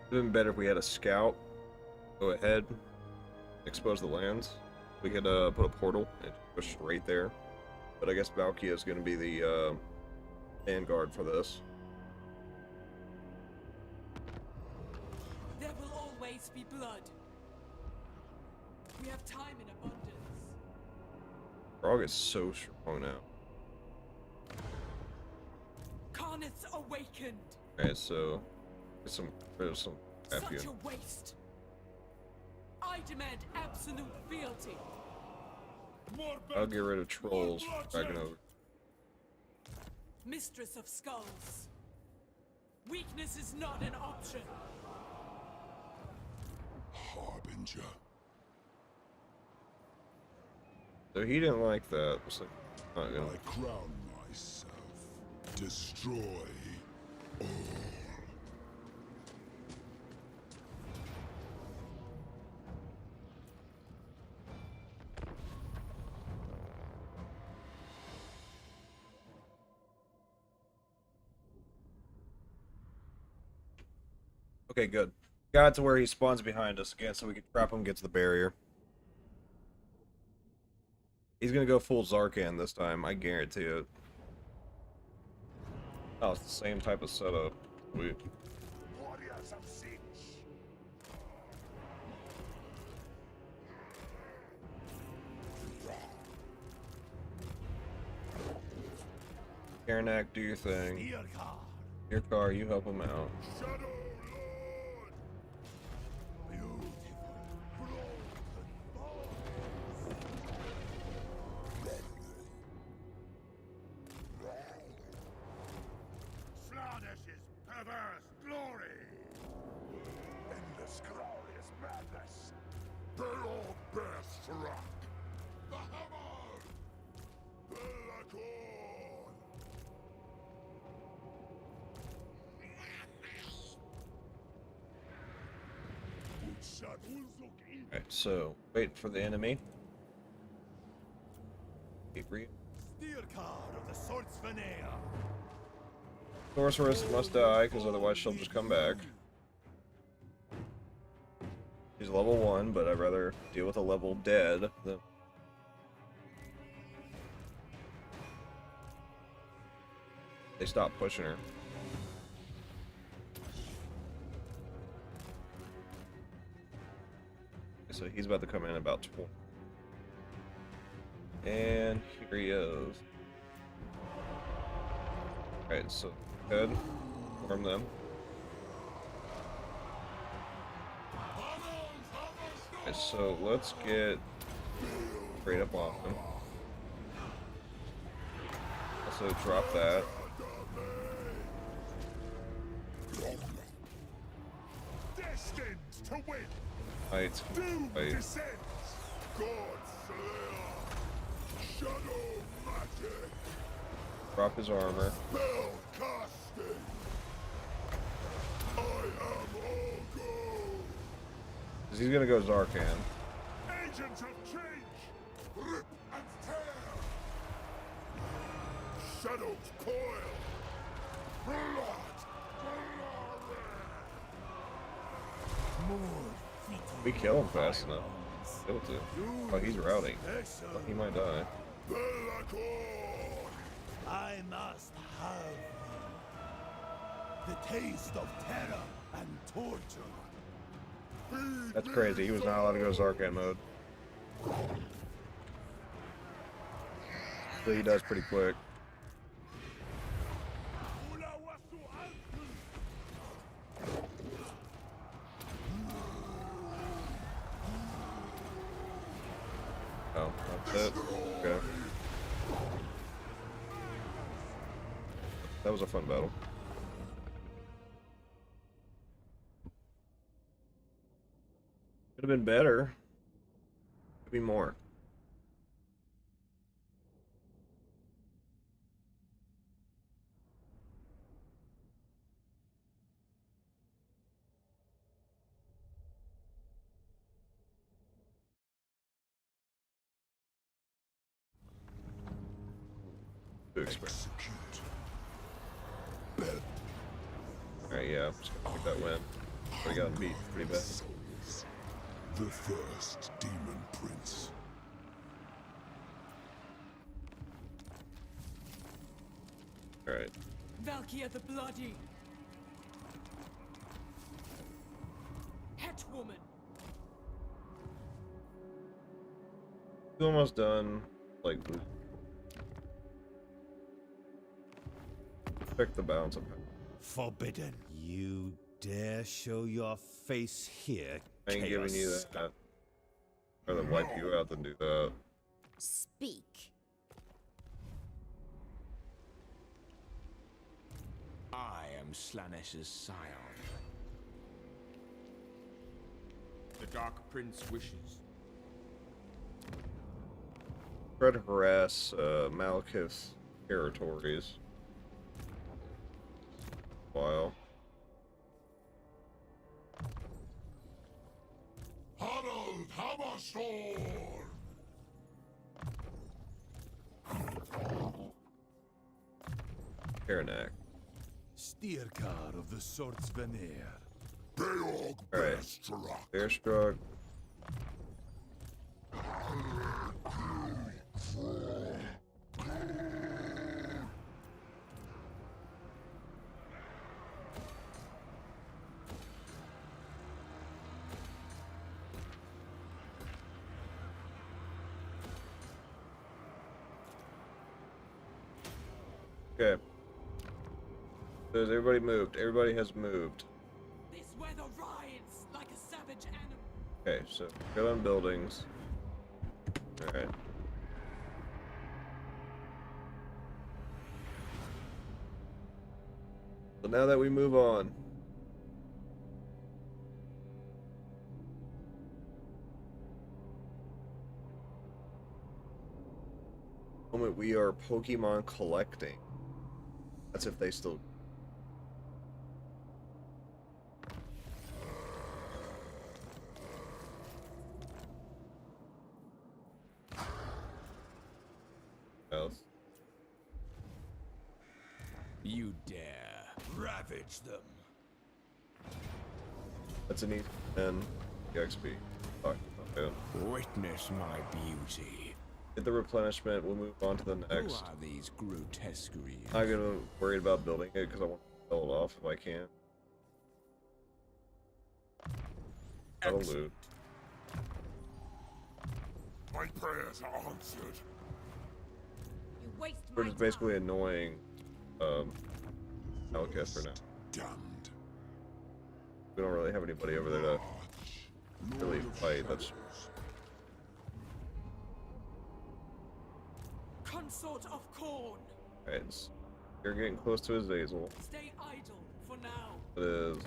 It would have been better if we had a scout go ahead, expose the lands. We could put a portal and go straight there. But I guess Valkyria is going to be the vanguard for this. There will always be blood. We have time in abundance. Frog is so strong now. Karnith's awakened. Alright, so get rid of some crap here. Such a waste. I demand absolute fealty. I'll get rid of trolls. Dragon over. Mistress of Skulls. Weakness is not an option. Harbinger. So he didn't like that. So not I gonna. crown myself. Destroy all. Okay, good. Got to where he spawns behind us again so we can trap him, get to the barrier. He's gonna go full Zarkan this time, I guarantee it. Oh, it's the same type of setup. Sweet. Warriors of Siege. Karanak, do your thing. Your car, you help him out. Shadow Lord. Slanish's perverse glory! Endless glorious madness. Belor bear struck. The hammer. Belakor. Alright, so wait for the enemy. Keep reading. Steer card of the Swordsvanea. Sorceress must die, because otherwise she'll just come back. She's level 1, but I'd rather deal with a level dead than... They stopped pushing her. Okay, so he's about to come in about 20. And here he is. Alright, so head, form them. Okay, so let's get straight up off him. Also drop that. Destined to win. Fight. Doom Fight. descends. God Slayer. Shadow magic. Drop his armor. Spell casting. I am all gold. Cause he's gonna go Zarkan. Agents of change. Rip and tear. Shadows coil. Blood. We kill him fast enough. Killed him. Oh, he's routing. Oh, he might die. Belakor. I must have the taste of terror and torture. That's crazy. He was not allowed to go Zarkan mode. So he does pretty quick. Oh, that's it. Okay. That was a fun battle. Could have been better. Could be more. To expect. Alright, yeah, I'm just gonna take that win. We got beat pretty bad. The first demon prince. Alright. Valkyria the Bloody. Hetwoman. He's almost done. Like, check the balance of him. Forbidden. You dare show your face here, I ain't giving you Chaos. that. Rather wipe you out than do that. Speak. I am Slanesh's scion. The Dark Prince wishes. Try to harass Malekith territories. Karanak. Steercar of the Swords Veneer. Alright. Bear struck. Okay. Says everybody moved. Everybody has moved. This weather rides like a savage animal. Okay, so go on buildings. Alright. So now that we move on. Moment we are Pokemon collecting. That's if they still. Else. You dare ravage them. That's an E10 XP. Talk about it. Witness my beauty. Get the replenishment. We'll move on to the Who next. are these grotesqueries? I'm not gonna worry about building it because I want to sell it off if I can. That'll loot. My prayers are answered. You waste We're my just basically annoying Alka for now. Damned. We don't really have anybody over there to really fight. That's Consort of Corn. right. You're getting close to his Azazel. Stay idle for now. It is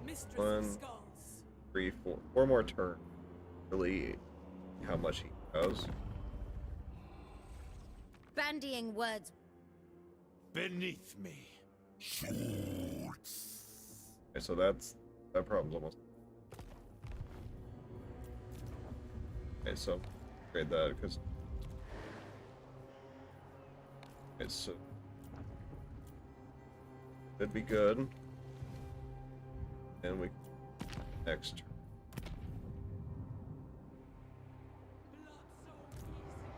Mistress One. of Skulls. 3, 4 more turns. Really, how much he does. bandying words. Beneath me. Okay, so that problem's almost. Okay, so trade that because. Okay, so it'd be good. And we next.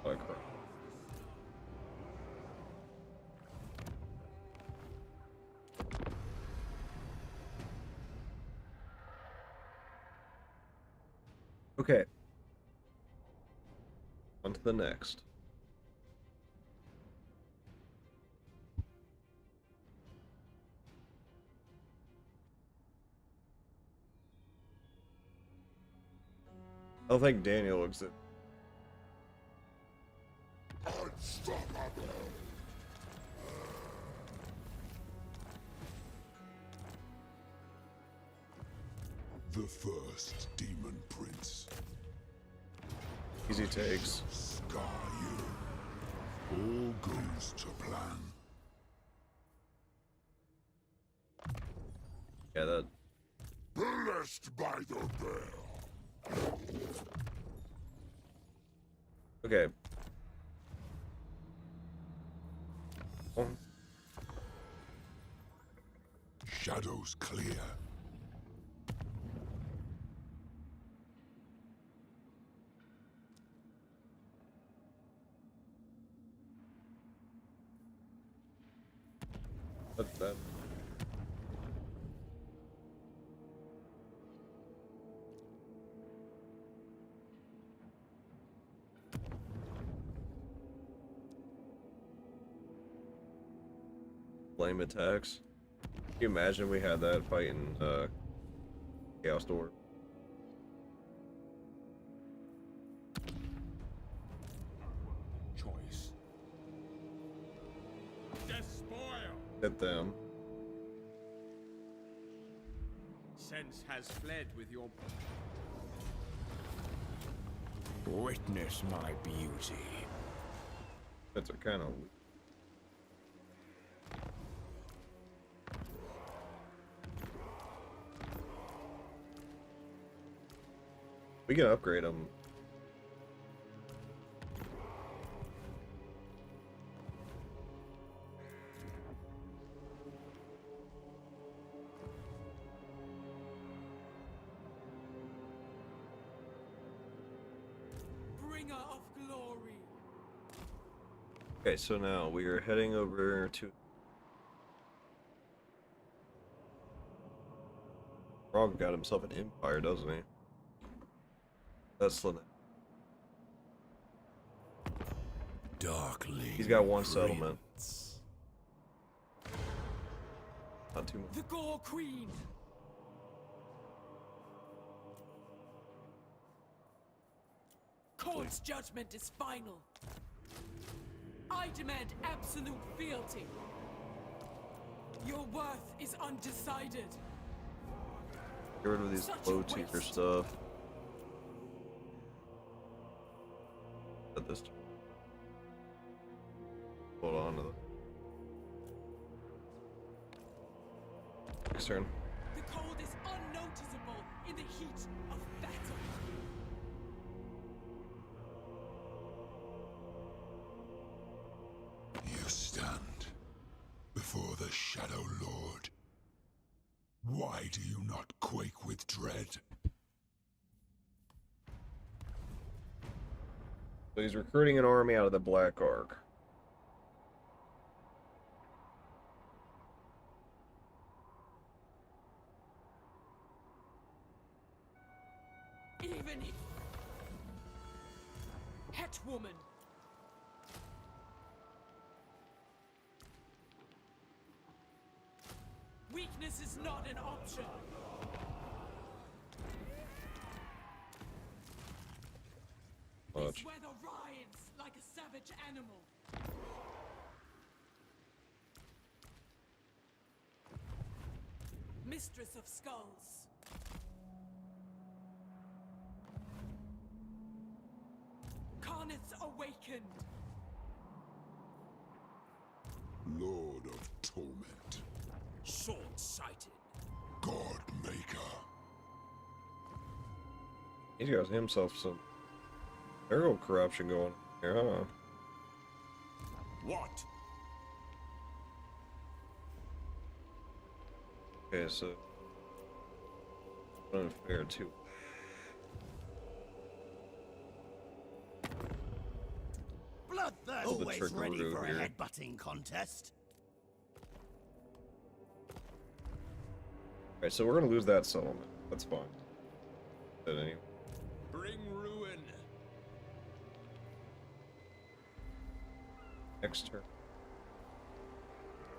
Oh, crap. Okay. On to the next. I don't think Daniel exists. The first demon prince. Easy takes. Scar you. All goes to plan. Yeah, that. Blessed by the bear. Okay. Oh, Shadows clear. that's that. Flame attacks. Can you imagine we had that fight in Chaos Door? Choice. Despoil! Hit them. Sense has fled with your... Witness my beauty. That's a kind of. We can upgrade them. Bringer of glory. Okay, so now we are heading over to Frog got himself an empire, doesn't he? That's Lynette. Darkly. He's got one settlement. Not too much. The Gore Queen. Court's judgment is final. I demand absolute fealty. Your worth is undecided. Get rid of these Such a low tier waste. stuff. At this turn. Hold on to the next turn. The cold is unnoticeable in the heat of battle. You stand before the Shadow Lord. Why do you not quake with dread? So he's recruiting an army out of the Black Ark. Even if... Hetwoman. Weakness is not an option. Much. This weather rides like a savage animal. Mistress of Skulls. Carnets awakened. Lord of Torment. Short-sighted. God Maker. He's got himself some arrow corruption going here, huh? What? Okay, so unfair too. Bloodthirst. Oh, the Always trickery ready for a here. headbutting contest. Alright, so we're gonna lose that settlement. That's fine. But anyway. Bring ruin. Next turn.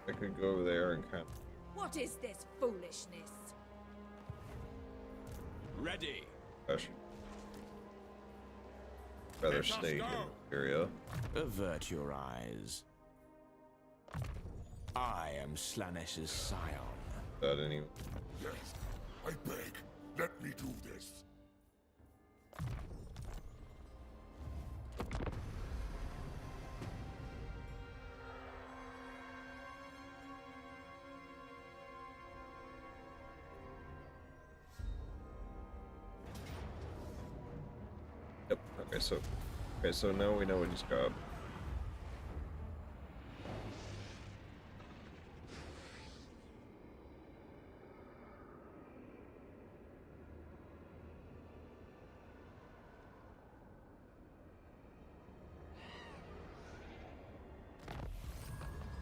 I could go over there and kind of What is this foolishness? Ready. push. Rather Let us stay in go. the area. Avert your eyes. I am Slanesh's scion. That anyway. Yes, I beg. Let me do this. Yep. Okay, so now we know what he's got.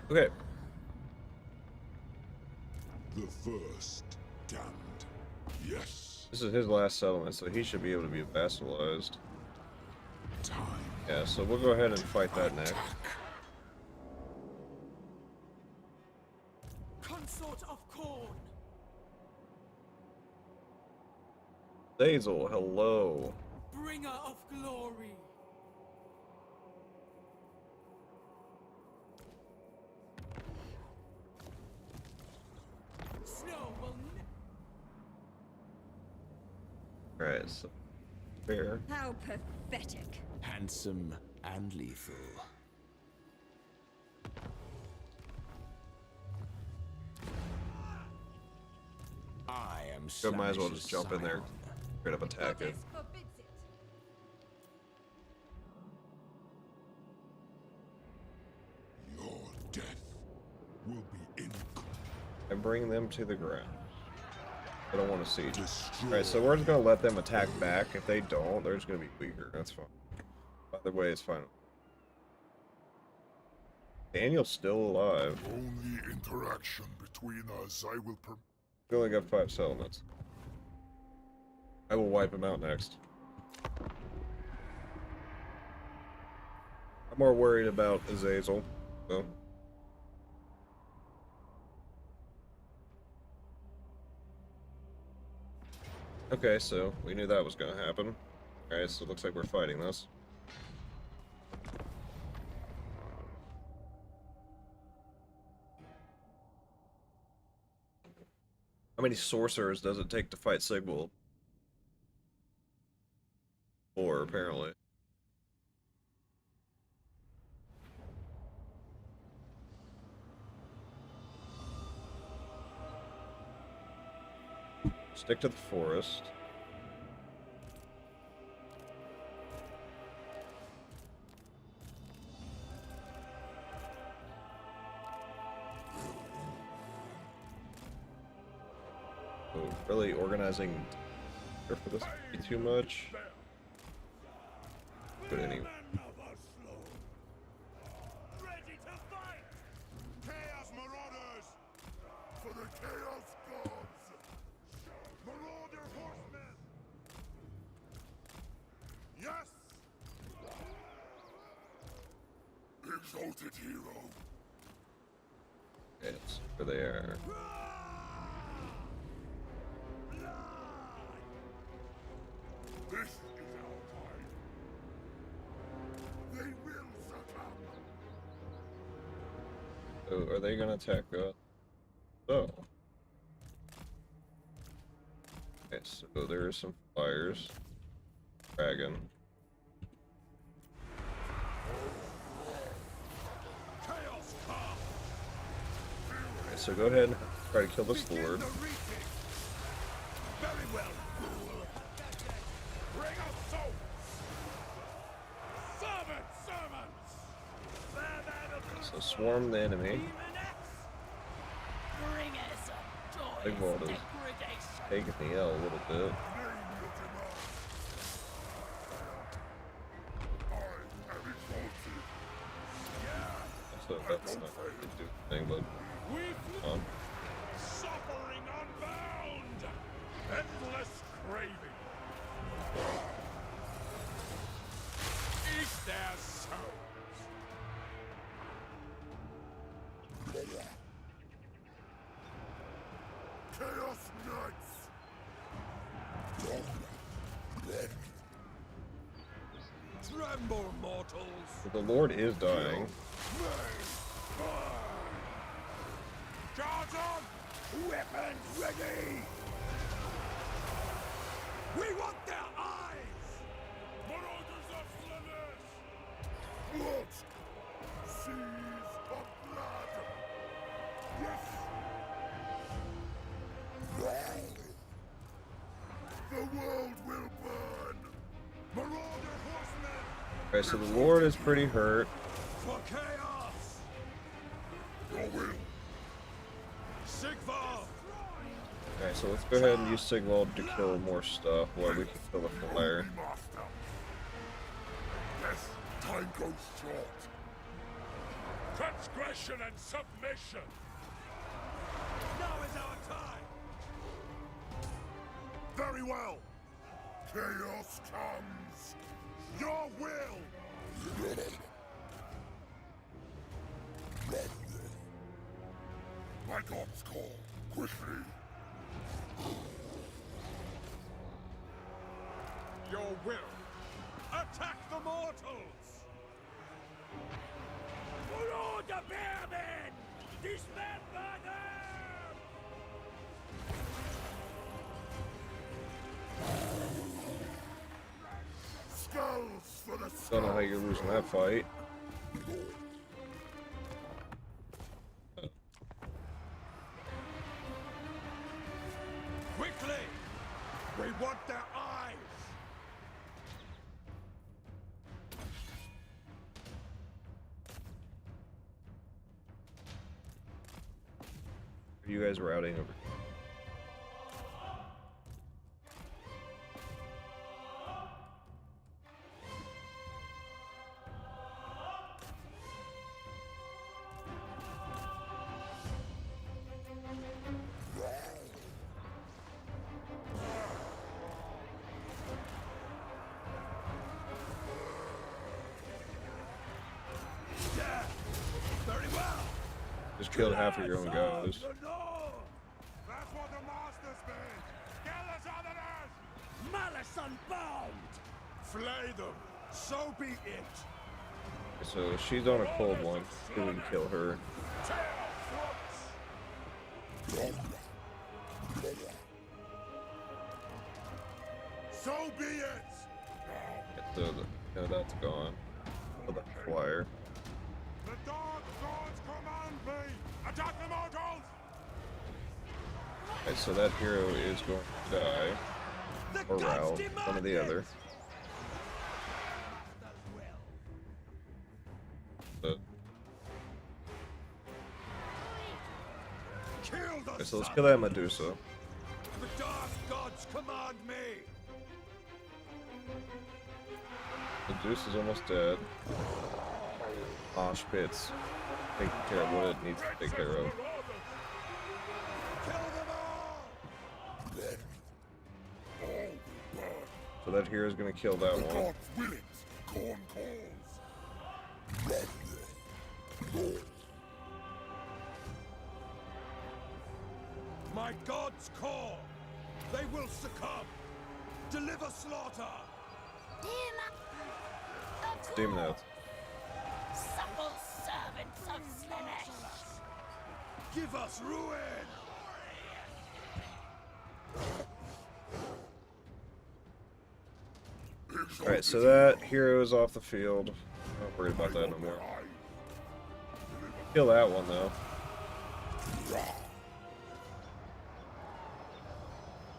Okay. The first damned. Yes. This is his last settlement, so he should be able to be vassalized. Time. Yeah, so we'll go ahead and fight that next. Consort of Corn. Dazel, hello. Bringer of glory. Snow will Alright, so fair. How pathetic. Handsome and lethal. I am So might as well Slanesh's just jump in there, scion. straight up attack it. Goddess forbids it. will be in. And bring them to the ground. I don't want to siege. Destroy. Alright, so we're just gonna let them attack back. If they don't, they're just gonna be weaker. That's fine. Either way, it's fine. Daniel's still alive. Only interaction between us I will permit. We only got 5 settlements. I will wipe him out next. I'm more worried about Azazel, though. Okay, so we knew that was going to happen. Alright, so it looks like we're fighting this. How many sorcerers does it take to fight Sigwald? 4, apparently. Stick to the forest. So really organizing for this would be too much. But anyway. Ready to fight! Chaos Marauders! For the Chaos Gods! Marauder Horsemen! Yes! Exalted Hero! Okay, that's where they are. This is our time. They will succumb. So are they gonna attack us? Oh. Okay, so there are some flyers. Dragon. Chaos come! Okay, so go ahead and try to kill this lord. Very well. Bring us soap! Servants! So swarm the enemy. Bring us a Big joyous Wald is degradation. taking the L a little bit. So that's not going to do anything, but Suffering unbound! Endless craving! Eat their souls! Chaos Knights! Tremble, mortals! the Lord is dying. Guards on! Weapons ready! We want their eyes! Marauders of Slanesh! Blood! Seas of blood! Yes! The world will burn! Marauder horsemen! Okay, so the Lord is pretty hurt. For chaos! Your will! Sigval! Okay, so let's go ahead and use Sigwald to kill more stuff while we can kill the flyer. Master. Yes, time goes short. Transgression and submission! Now is our time! Very well! Chaos comes! Your will! My gods call, quickly! Your will! Attack the mortals! Follow the bearmen! Dismember them! Skulls for the Don't know how you're losing that fight. Quickly! We want their eyes! you guys routing over? Very well. Just killed half of your own guys. That's what the masters bid. Kill us others. Malice unbound! Flay them. So be it. So she's on a cold one. We can kill her. So be it. So no, that's gone. Oh, the flyer. The dark gods command me. Attack the mortals. Okay, so that hero is going to die. The Or gods Ralph, demand one or the it! other. But, Kill the okay, so let's sun. kill that Medusa. The dark gods command me. Medusa's almost dead. Mosh pits taking care of what it needs to take care of. Kill them all. So that hero's gonna kill that one. will it. Corn calls. My gods call. They will succumb. Deliver slaughter. Demon out. Supple servants of Slanesh. Give us ruin. Alright, so that hero is off the field. Not worried about that no more. Kill that one though.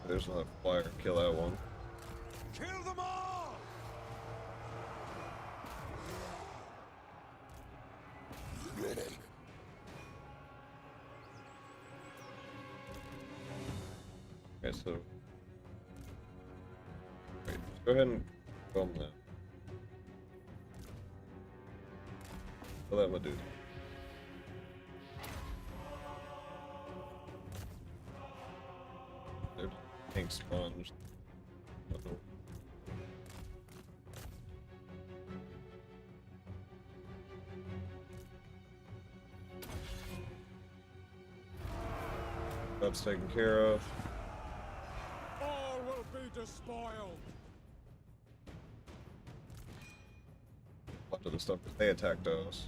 There's another flyer. Kill that one. Kill them all. Okay, so wait, go ahead and film that. Kill that Medusa. There's pink sponge. Uh-oh. That's taken care of. All will be despoiled. A lot of the stuff that they attacked us.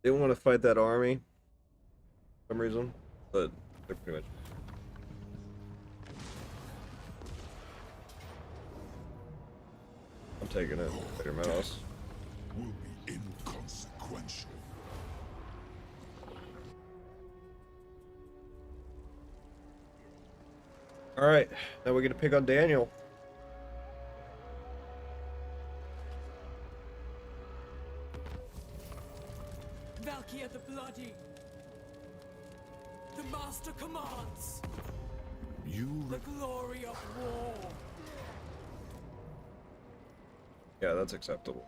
Didn't want to fight that army for some reason, but they're pretty much. I'm taking it. Better mouse. Will be inconsequential. Alright, now we get to pick on Daniel. Valkyr the Bloody. The Master commands. You The glory of war. Yeah, that's acceptable.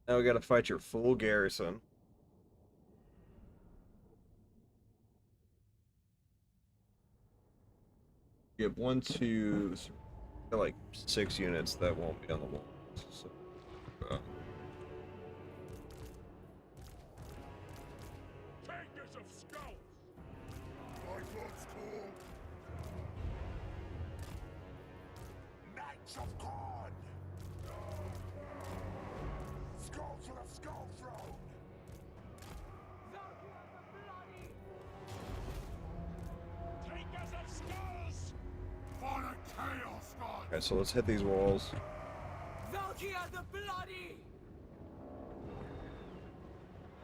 Now we gotta fight your full garrison. You have 1, 2, like 6 units that won't be on the wall. So, Takers of skulls. My gods call. Alright, so let's hit these walls. Valkia the Bloody!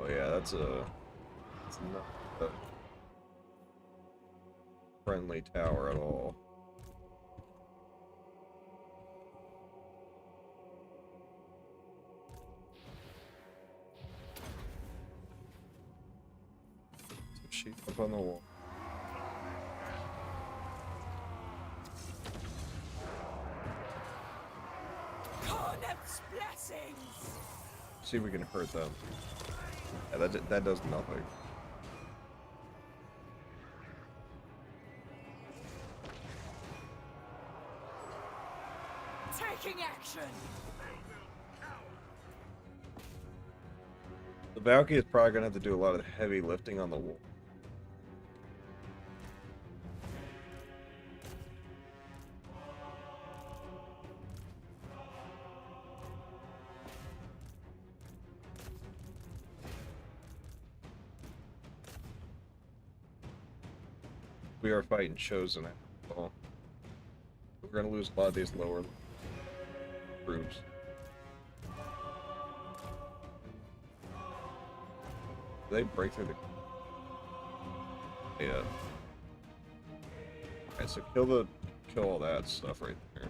Oh yeah, that's not a friendly tower at all. Some sheep up on the wall. Cornet's blessings! See if we can hurt them. Yeah, that does nothing. Taking action! The Valky is probably gonna have to do a lot of heavy lifting on the wall. We are fighting Chosen after all. We're gonna lose a lot of these lower groups. They break through the... Yeah. Alright, so kill all that stuff right there.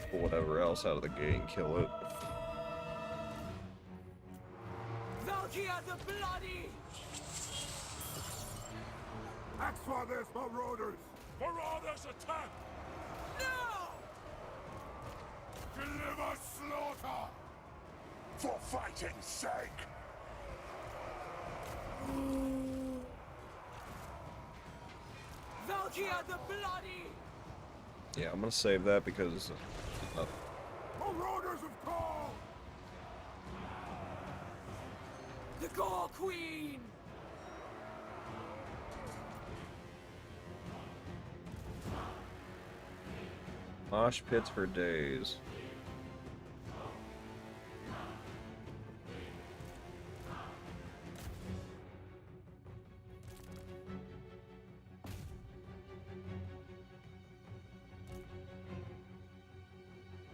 Pull whatever else out of the gate and kill it. Valkia the Bloody! Axe for this, marauders! Marauders attack! No! Deliver slaughter! For fighting's sake! Valkia the Bloody! Yeah, I'm gonna save that because... Marauders of Call! The Gore Queen! Mosh pits for days.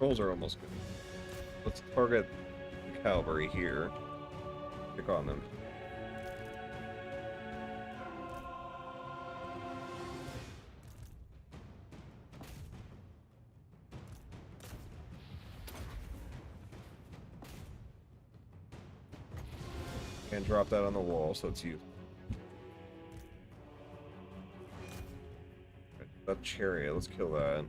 Rolls are almost good. Let's target the cavalry here. Pick on them. And drop that on the wall so it's used. That chariot, let's kill that.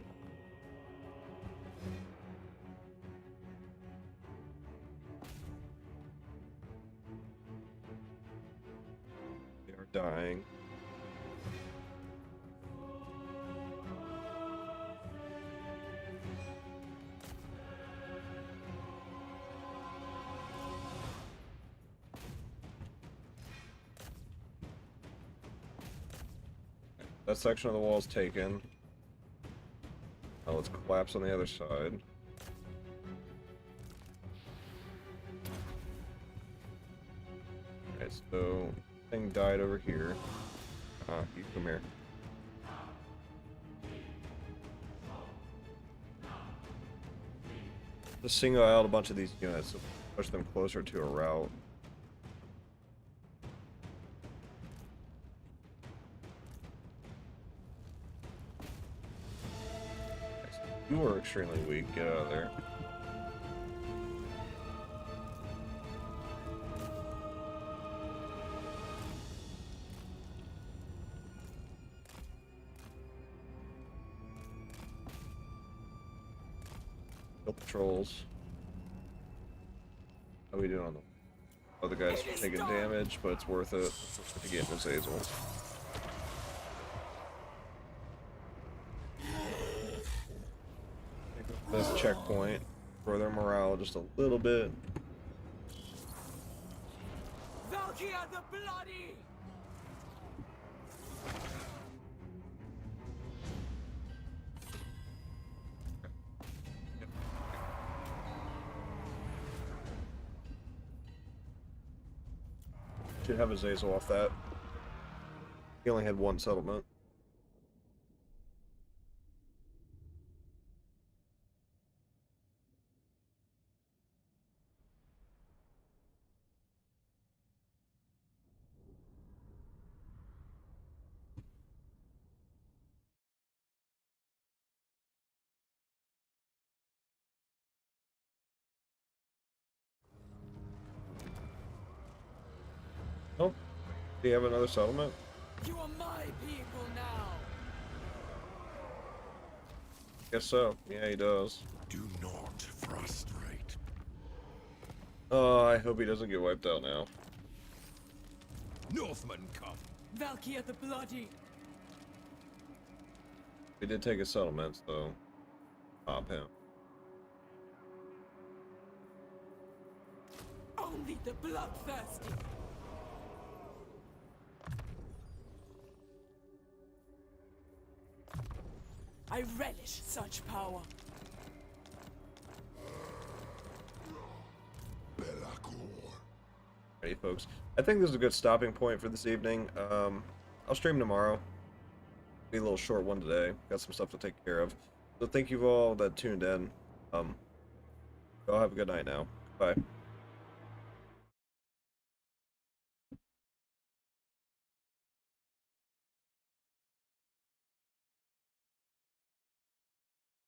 They are dying. That section of the wall is taken. Now let's collapse on the other side. Okay, so thing died over here. You come here. Just single out a bunch of these units and push them closer to a route. You are extremely weak. Get out of there. Kill the trolls. How are we doing on the... Oh, the guy's taking damage, but it's worth it to get his Azel. This checkpoint for their morale just a little bit. Valkia the Bloody! Should have his Azel off that. He only had one settlement. Do you have another settlement? You are my people now. Guess so. Yeah, he does. Do not frustrate. Oh, I hope he doesn't get wiped out now. Northmen come. Valkyr the Bloody. We did take a settlement, so pop him. Only the bloodthirsty. I relish such power. Belakor. Alrighty, folks. I think this is a good stopping point for this evening. I'll stream tomorrow. Be a little short one today. Got some stuff to take care of. So thank you all that tuned in. Y'all have a good night now. Bye.